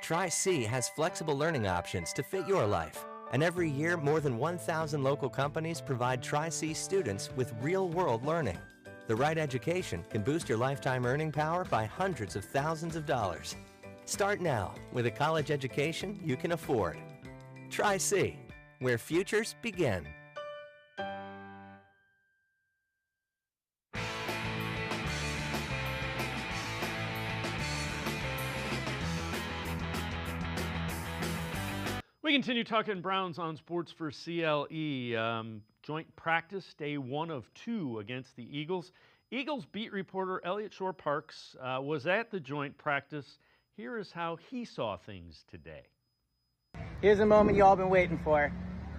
Tri-C has flexible learning options to fit your life. And every year, more than 1,000 local companies provide Tri-C students with real-world learning. The right education can boost your lifetime earning power by hundreds of thousands of dollars. Start now with a college education you can afford. Tri-C, where futures begin.
We continue talking Browns on Sports4CLE. Joint practice, day 1 of 2 against the Eagles. Eagles beat reporter Elliot Shore-Parks was at the joint practice. Here is how he saw things today.
Here's a moment you all been waiting for.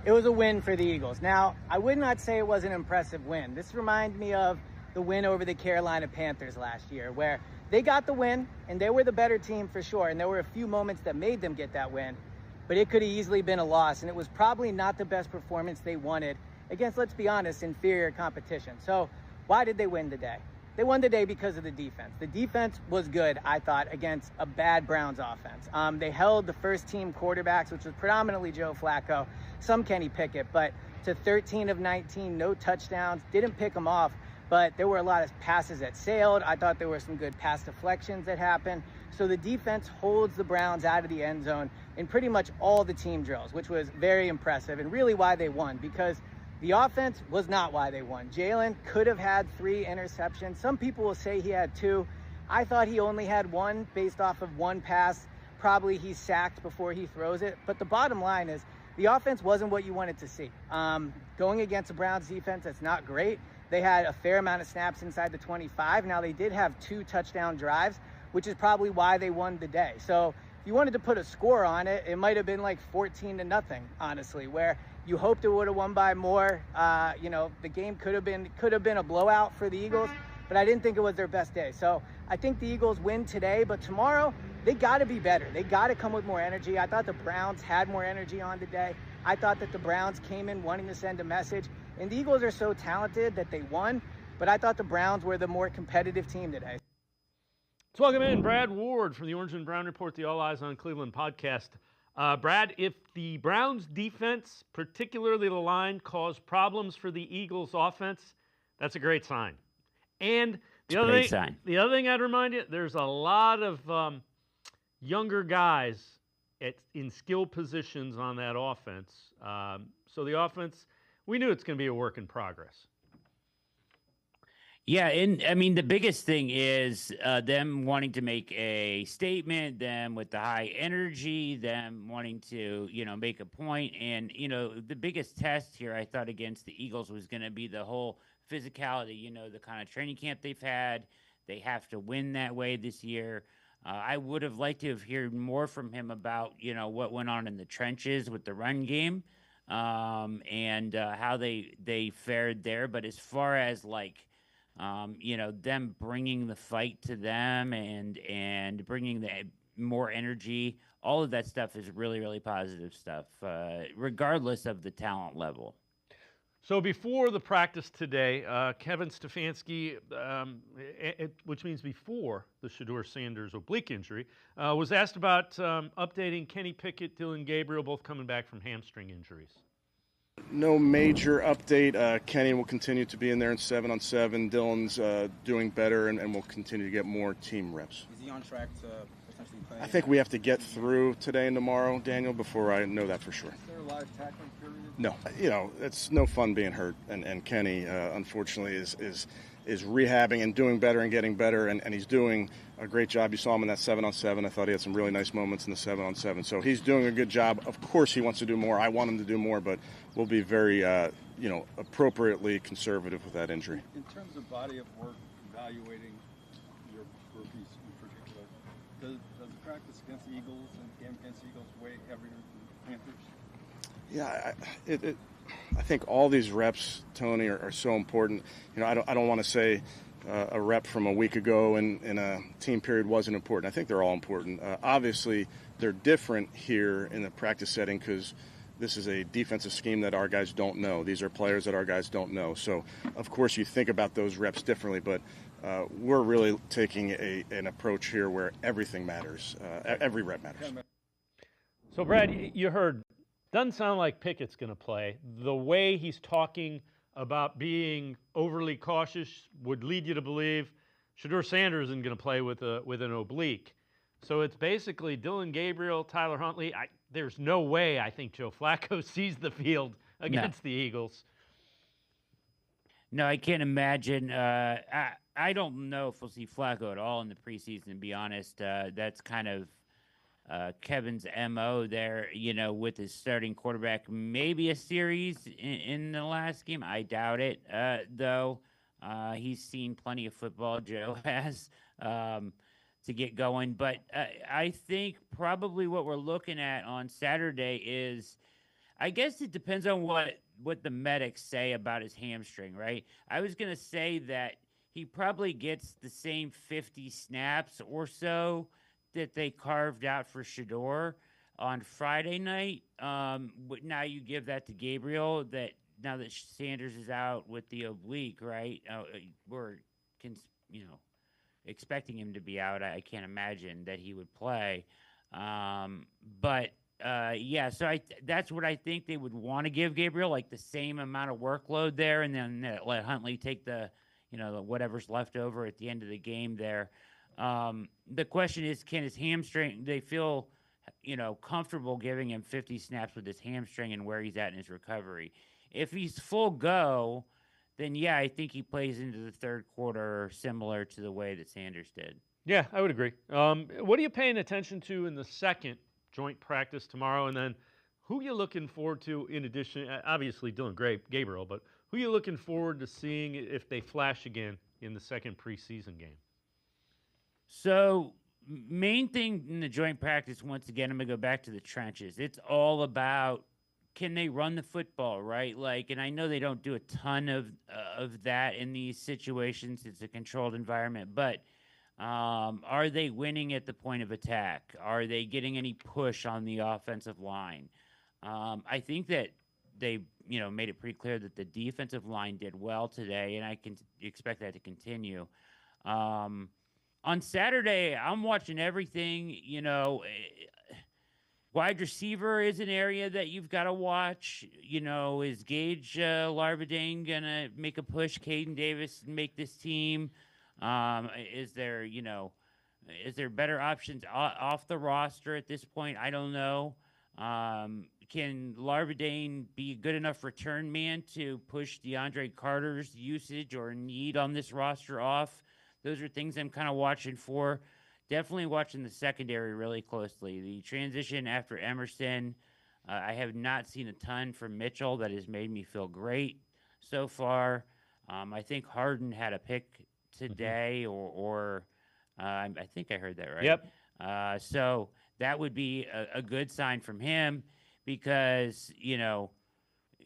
It was a win for the Eagles. Now, I would not say it was an impressive win. This reminds me of the win over the Carolina Panthers last year, where they got the win, and they were the better team for sure, and there were a few moments that made them get that win. But it could have easily been a loss, and it was probably not the best performance they wanted against, let's be honest, inferior competition. So why did they win today? They won today because of the defense. The defense was good, I thought, against a bad Browns offense. They held the first-team quarterbacks, which was predominantly Joe Flacco, some Kenny Pickett, but to 13 of 19, no touchdowns, didn't pick them off, but there were a lot of passes that sailed. I thought there were some good pass deflections that happened. So the defense holds the Browns out of the end zone in pretty much all the team drills, which was very impressive and really why they won, because the offense was not why they won. Jalen could have had 3 interceptions. Some people will say he had 2. I thought he only had 1 based off of 1 pass. Probably he's sacked before he throws it. But the bottom line is the offense wasn't what you wanted to see. Going against a Browns defense that's not great. They had a fair amount of snaps inside the 25. Now they did have 2 touchdown drives, which is probably why they won the day. So if you wanted to put a score on it, it might have been like 14-0, honestly, where you hoped it would have won by more. The game could have been a blowout for the Eagles, but I didn't think it was their best day. So I think the Eagles win today, but tomorrow they got to be better. They got to come with more energy. I thought the Browns had more energy on today. I thought that the Browns came in wanting to send a message, and the Eagles are so talented that they won, but I thought the Browns were the more competitive team today.
Let's welcome in Brad Ward from the Orange and Brown Report, the All Eyes on Cleveland podcast. Brad, if the Browns defense, particularly the line, caused problems for the Eagles offense, that's a great sign. And the other thing I'd remind you, there's a lot of younger guys in skill positions on that offense. So the offense, we knew it's going to be a work in progress.
Yeah, and I mean, the biggest thing is them wanting to make a statement, them with the high energy, them wanting to, make a point. And, the biggest test here, I thought, against the Eagles was going to be the whole physicality, the kind of training camp they've had. They have to win that way this year. I would have liked to have heard more from him about, what went on in the trenches with the run game and how they fared there. But as far as, them bringing the fight to them and bringing the more energy, all of that stuff is really, really positive stuff, regardless of the talent level.
So before the practice today, Kevin Stefanski, which means before the Shedeur Sanders oblique injury, was asked about updating Kenny Pickett, Dylan Gabriel, both coming back from hamstring injuries.
No major update. Kenny will continue to be in there in 7-on-7. Dylan's doing better and will continue to get more team reps.
Is he on track to potentially play?
I think we have to get through today and tomorrow, Daniel, before I know that for sure.
Is there a live tackling period?
No. It's no fun being hurt. And Kenny, unfortunately, is rehabbing and doing better and getting better, and he's doing a great job. You saw him in that 7-on-7. I thought he had some really nice moments in the 7-on-7. So he's doing a good job. Of course he wants to do more. I want him to do more, but we'll be very, appropriately conservative with that injury.
In terms of body of work, evaluating your rookies in particular, does the practice against the Eagles and game against the Eagles weigh heavier than the Panthers?
Yeah, I think all these reps, Tony, are so important. I don't want to say a rep from a week ago in a team period wasn't important. I think they're all important. Obviously, they're different here in the practice setting because this is a defensive scheme that our guys don't know. These are players that our guys don't know. So, of course, you think about those reps differently, but we're really taking an approach here where everything matters. Every rep matters.
So, Brad, you heard. Doesn't sound like Pickett's going to play. The way he's talking about being overly cautious would lead you to believe Shedeur Sanders isn't going to play with an oblique. So it's basically Dylan Gabriel, Tyler Huntley. There's no way I think Joe Flacco sees the field against the Eagles.
No, I can't imagine. I don't know if we'll see Flacco at all in the preseason, to be honest. That's kind of Kevin's MO there, with his starting quarterback. Maybe a series in the last game. I doubt it, though. He's seen plenty of football, Joe has, to get going. But I think probably what we're looking at on Saturday is, I guess it depends on what the medics say about his hamstring, right? I was going to say that he probably gets the same 50 snaps or so that they carved out for Shedeur on Friday night. But now you give that to Gabriel, that now that Sanders is out with the oblique, right? We're expecting him to be out. I can't imagine that he would play. So that's what I think they would want to give Gabriel, like the same amount of workload there, and then let Huntley take the whatever's left over at the end of the game there. The question is, can his hamstring, they feel, comfortable giving him 50 snaps with his hamstring and where he's at in his recovery. If he's full go, then yeah, I think he plays into the third quarter similar to the way that Sanders did.
Yeah, I would agree. What are you paying attention to in the second joint practice tomorrow? And then who are you looking forward to in addition, obviously Dylan Gabriel, but who are you looking forward to seeing if they flash again in the second preseason game?
So, main thing in the joint practice, once again, I'm going to go back to the trenches. It's all about, can they run the football, right? And I know they don't do a ton of that in these situations. It's a controlled environment. But are they winning at the point of attack? Are they getting any push on the offensive line? I think that they, made it pretty clear that the defensive line did well today, and I can expect that to continue. On Saturday, I'm watching everything. Wide receiver is an area that you've got to watch. Is Gage Larvadain going to make a push, Caden Davis, and make this team? Is there better options off the roster at this point? I don't know. Can Larvadain be a good enough return man to push DeAndre Carter's usage or need on this roster off? Those are things I'm kind of watching for. Definitely watching the secondary really closely. The transition after Emerson, I have not seen a ton from Mitchell that has made me feel great so far. I think Harden had a pick today, or I think I heard that right.
Yep.
So that would be a good sign from him because,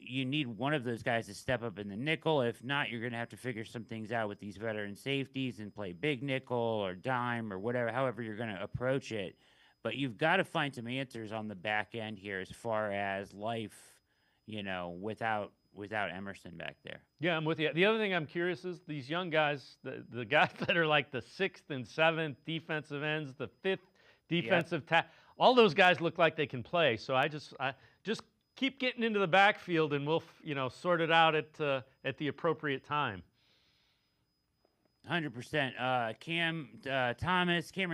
you need one of those guys to step up in the nickel. If not, you're going to have to figure some things out with these veteran safeties and play big nickel or dime or whatever, however you're going to approach it. But you've got to find some answers on the back end here as far as life without Emerson back there.
Yeah, I'm with you. The other thing I'm curious is these young guys, the guys that are like the 6th and 7th defensive ends, the 5th defensive all those guys look like they can play. So I just keep getting into the backfield, and we'll sort it out at the appropriate time.
100%. Cameron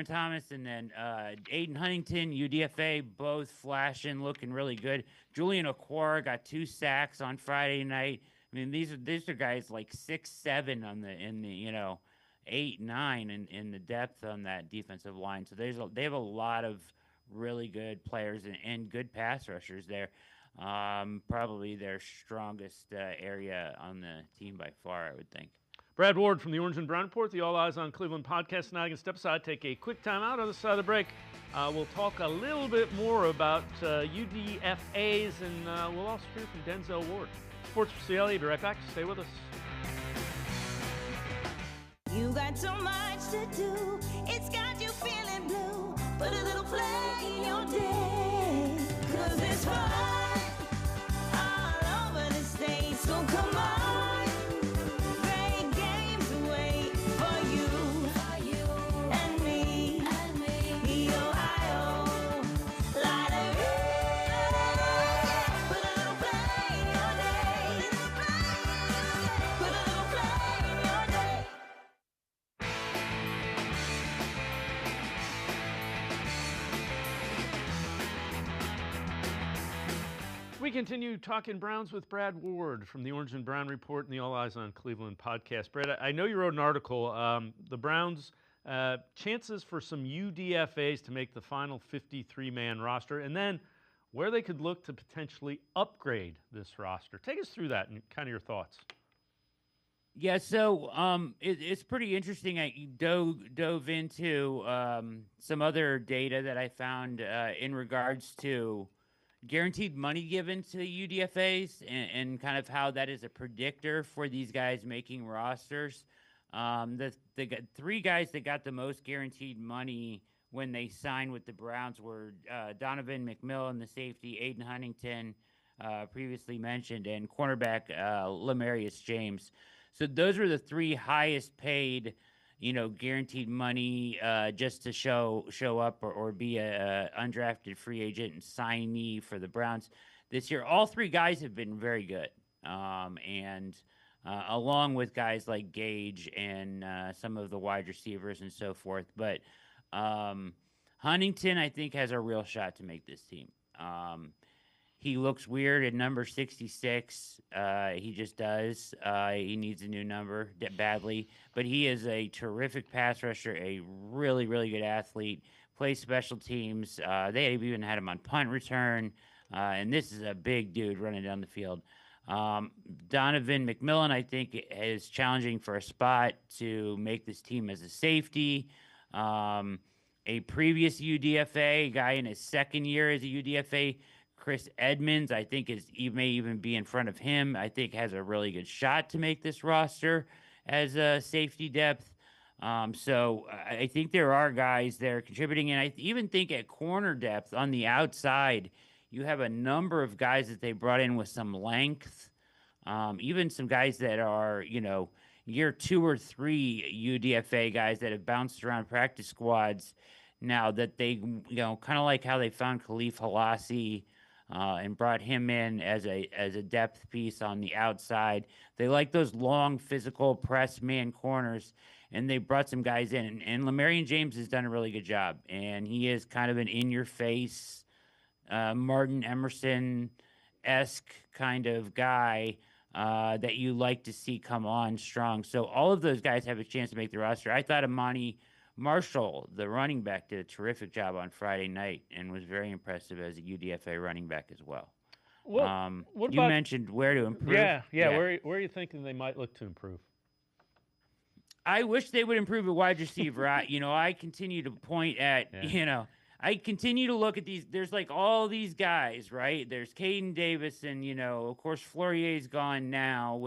Thomas, and then Aiden Huntington, UDFA, both flashing, looking really good. Julian Okwara got 2 sacks on Friday night. I mean, these are guys like 6'7" in the 8, 9 in the depth on that defensive line. So they have a lot of really good players and good pass rushers there. Probably their strongest area on the team by far, I would think.
Brad Ward from the Orange and Brown Report, the All Eyes on Cleveland podcast. Now I can step aside, take a quick time out. On the side of the break, we'll talk a little bit more about UDFAs, and we'll also hear from Denzel Ward. Sports4CLE, be right back. Stay with us.
You got so much to do, it's got you feeling blue. Put a little play in your day, 'cause it's fun all over the state. So come on, great games wait for you and me, the Ohio Lottery. Put a little play in your day, put a little play in your day.
We continue talking Browns with Brad Ward from the Orange and Brown Report and the All Eyes on Cleveland podcast. Brad, I know you wrote an article, the Browns' chances for some UDFAs to make the final 53-man roster, and then where they could look to potentially upgrade this roster. Take us through that and kind of your thoughts.
Yeah, so it's pretty interesting. I dove into some other data that I found in regards to guaranteed money given to UDFAs and kind of how that is a predictor for these guys making rosters. The 3 guys that got the most guaranteed money when they signed with the Browns were Donovan McMillan, the safety, Aiden Huntington, previously mentioned, and cornerback Lamarius James. So those were the 3 highest paid, guaranteed money just to show up or be a undrafted free agent and signee for the Browns this year. All 3 guys have been very good, and along with guys like Gage and some of the wide receivers and so forth. But Huntington, I think, has a real shot to make this team. He looks weird at number 66. He just does. He needs a new number badly. But he is a terrific pass rusher, a really, really good athlete, plays special teams. They even had him on punt return. And this is a big dude running down the field. Donovan McMillan, I think, is challenging for a spot to make this team as a safety. A previous UDFA, guy in his second year as a UDFA, Chris Edmonds, I think may even be in front of him. I think has a really good shot to make this roster as a safety depth. So I think there are guys there contributing, and I even think at corner depth on the outside, you have a number of guys that they brought in with some length, even some guys that are, year 2 or 3 UDFA guys that have bounced around practice squads now that they, kind of like how they found Khalif Halasi and brought him in as a depth piece on the outside. They like those long physical press man corners, and they brought some guys in. And Lamarian James has done a really good job, and he is kind of an in-your-face Martin Emerson-esque kind of guy that you like to see come on strong. So all of those guys have a chance to make the roster. I thought Amani Marshall, the running back, did a terrific job on Friday night and was very impressive as a UDFA running back as well.
What
you
about,
mentioned where to improve.
Yeah. Where are you thinking they might look to improve?
I wish they would improve at wide receiver. I continue to point at, I continue to look at these. There's like all these guys, right? There's Caden Davis, and of course Flaurier's gone now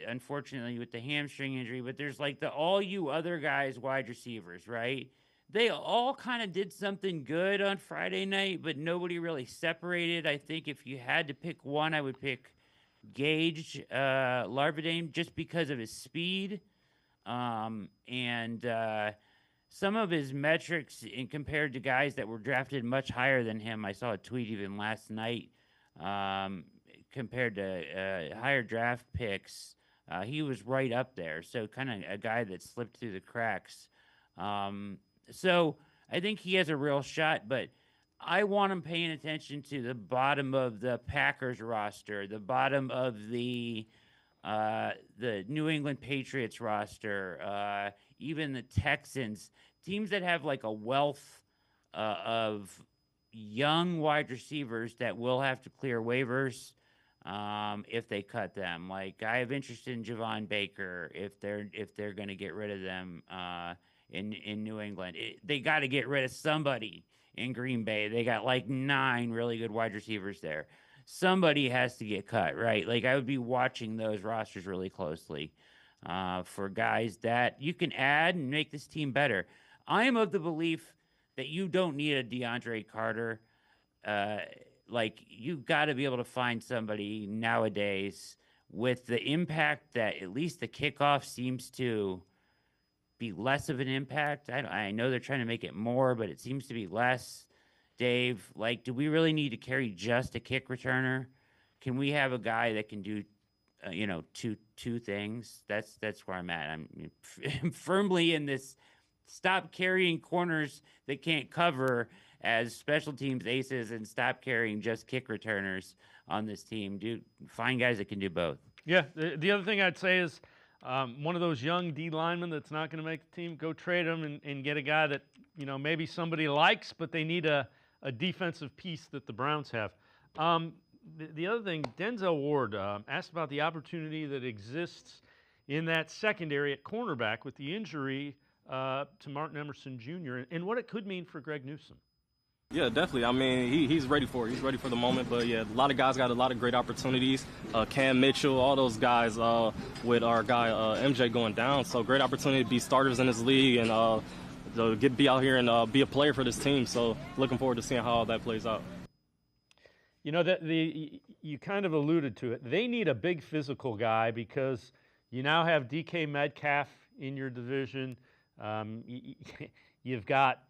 unfortunately with the hamstring injury. But there's like all you other guys, wide receivers, right? they all kind of did something good on Friday night, but nobody really separated. I think if you had to pick one, I would pick Gage Larvadame just because of his speed. And some of his metrics in compared to guys that were drafted much higher than him. I saw a tweet even last night compared to higher draft picks. He was right up there. So kind of a guy that slipped through the cracks. So I think he has a real shot, but I want him paying attention to the bottom of the Packers roster, the bottom of the New England Patriots roster, even the Texans, teams that have like a wealth of young wide receivers that will have to clear waivers if they cut them. Like I have interest in Javon Baker if they're going to get rid of them in New England. They got to get rid of somebody in Green Bay. They got like 9 really good wide receivers there. Somebody has to get cut, right? Like I would be watching those rosters really closely for guys that you can add and make this team better. I am of the belief that you don't need a DeAndre Carter. Like you've got to be able to find somebody nowadays with the impact that at least the kickoff seems to be less of an impact. I know they're trying to make it more, but it seems to be less. Dave, like, do we really need to carry just a kick returner? Can we have a guy that can do, two things? That's where I'm at. I'm firmly in this. Stop carrying corners that can't cover as special teams aces, and stop carrying just kick returners on this team. Find guys that can do both.
Yeah. The other thing I'd say is one of those young D linemen that's not going to make the team. Go trade him and get a guy that maybe somebody likes, but they need a defensive piece that the Browns have. The other thing, Denzel Ward asked about the opportunity that exists in that secondary at cornerback with the injury to Martin Emerson Jr. and what it could mean for Greg Newsome.
Yeah, definitely. I mean, he's ready for it. He's ready for the moment. But, yeah, a lot of guys got a lot of great opportunities. Cam Mitchell, all those guys with our guy MJ going down. So great opportunity to be starters in this league and be out here and be a player for this team. So looking forward to seeing how all that plays out.
You kind of alluded to it. They need a big physical guy because you now have DK Metcalf in your division. You've got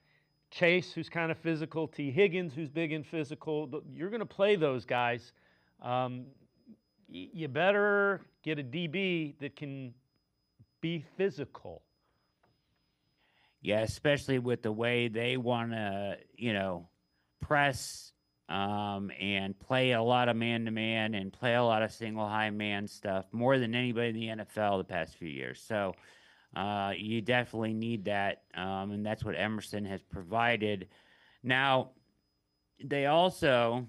Chase, who's kind of physical, T. Higgins, who's big and physical. You're going to play those guys. You better get a DB that can be physical.
Yeah, especially with the way they want to, press and play a lot of man-to-man and play a lot of single high man stuff more than anybody in the NFL the past few years. So you definitely need that, and that's what Emerson has provided. Now, they also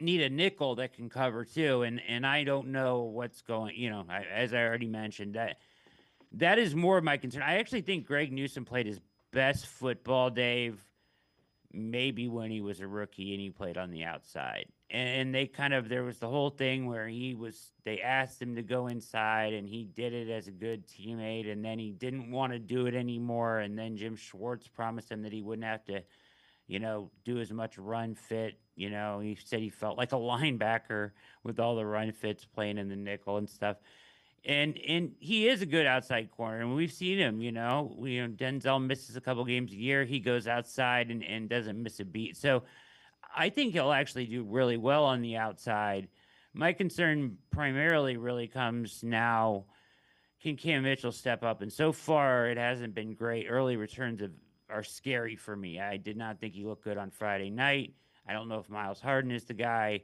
need a nickel that can cover too, and I don't know what's going, as I already mentioned, that is more of my concern. I actually think Greg Newsome played his best football, Dave, maybe when he was a rookie and he played on the outside. And there was the whole thing where they asked him to go inside and he did it as a good teammate, and then he didn't want to do it anymore. And then Jim Schwartz promised him that he wouldn't have to, do as much run fit. He said he felt like a linebacker with all the run fits playing in the nickel and stuff. And he is a good outside corner, and we've seen him, Denzel misses a couple games a year. He goes outside and doesn't miss a beat. So I think he'll actually do really well on the outside. My concern primarily really comes now, can Cam Mitchell step up? And so far, it hasn't been great. Early returns are scary for me. I did not think he looked good on Friday night. I don't know if Miles Harden is the guy.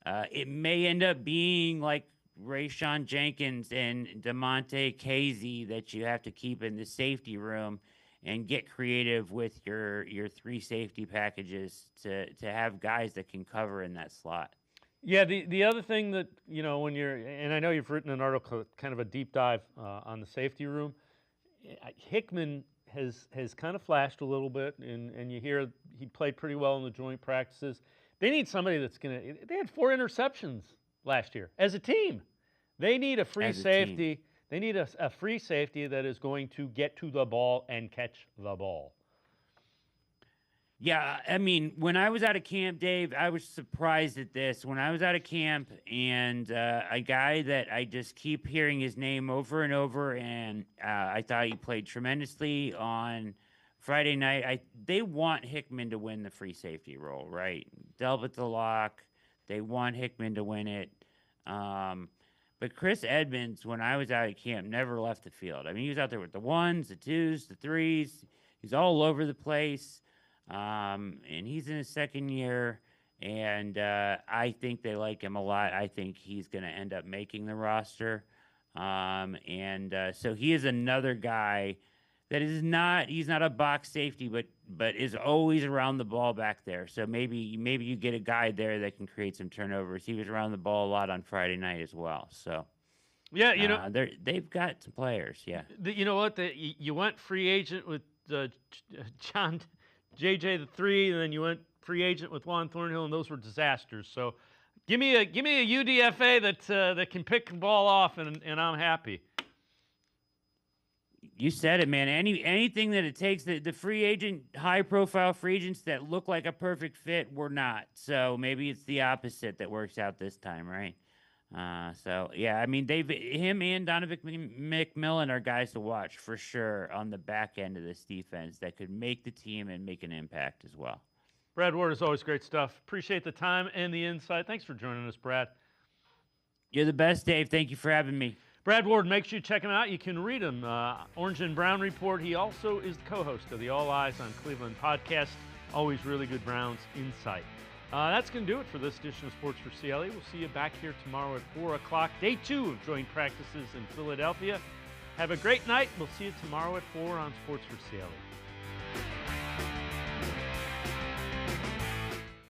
It may end up being like Rayshon Jenkins and DeMonte Casey that you have to keep in the safety room and get creative with your 3 safety packages to have guys that can cover in that slot.
Yeah, the other thing that, when and I know you've written an article, kind of a deep dive on the safety room, Hickman has kind of flashed a little bit, and you hear he played pretty well in the joint practices. They need somebody they had 4 interceptions last year as a team. They need a free safety. They need a free safety that is going to get to the ball and catch the ball.
Yeah, I mean, when I was out of camp, Dave, I was surprised at this. When I was out of camp, and a guy that I just keep hearing his name over and over, and I thought he played tremendously on Friday night. They want Hickman to win the free safety role, right? Delpit the lock. They want Hickman to win it. But Chris Edmonds, when I was out of camp, never left the field. I mean, he was out there with the ones, the twos, the threes. He's all over the place. And he's in his second year, and I think they like him a lot. I think he's going to end up making the roster. So he is another guy that he's not a box safety, but is always around the ball back there. So maybe you get a guy there that can create some turnovers. He was around the ball a lot on Friday night as well. So
yeah,
they've got some players. Yeah,
you know what? You went free agent with John JJ the 3, and then you went free agent with Juan Thornhill, and those were disasters. So give me a UDFA that can pick the ball off, and I'm happy.
You said it, man. Anything that it takes, the free agent, high-profile free agents that look like a perfect fit, we're not. So maybe it's the opposite that works out this time, right? So yeah, I mean, him and Donovan McMillan are guys to watch for sure on the back end of this defense that could make the team and make an impact as well.
Brad Ward is always great stuff. Appreciate the time and the insight. Thanks for joining us, Brad.
You're the best, Dave. Thank you for having me.
Brad Ward, make sure you check him out. You can read him, Orange and Brown Report. He also is the co-host of the All Eyes on Cleveland podcast. Always really good Browns insight. That's going to do it for this edition of Sports for CLE. We'll see you back here tomorrow at 4 o'clock. Day 2 of joint practices in Philadelphia. Have a great night. We'll see you tomorrow at 4 on Sports for CLE.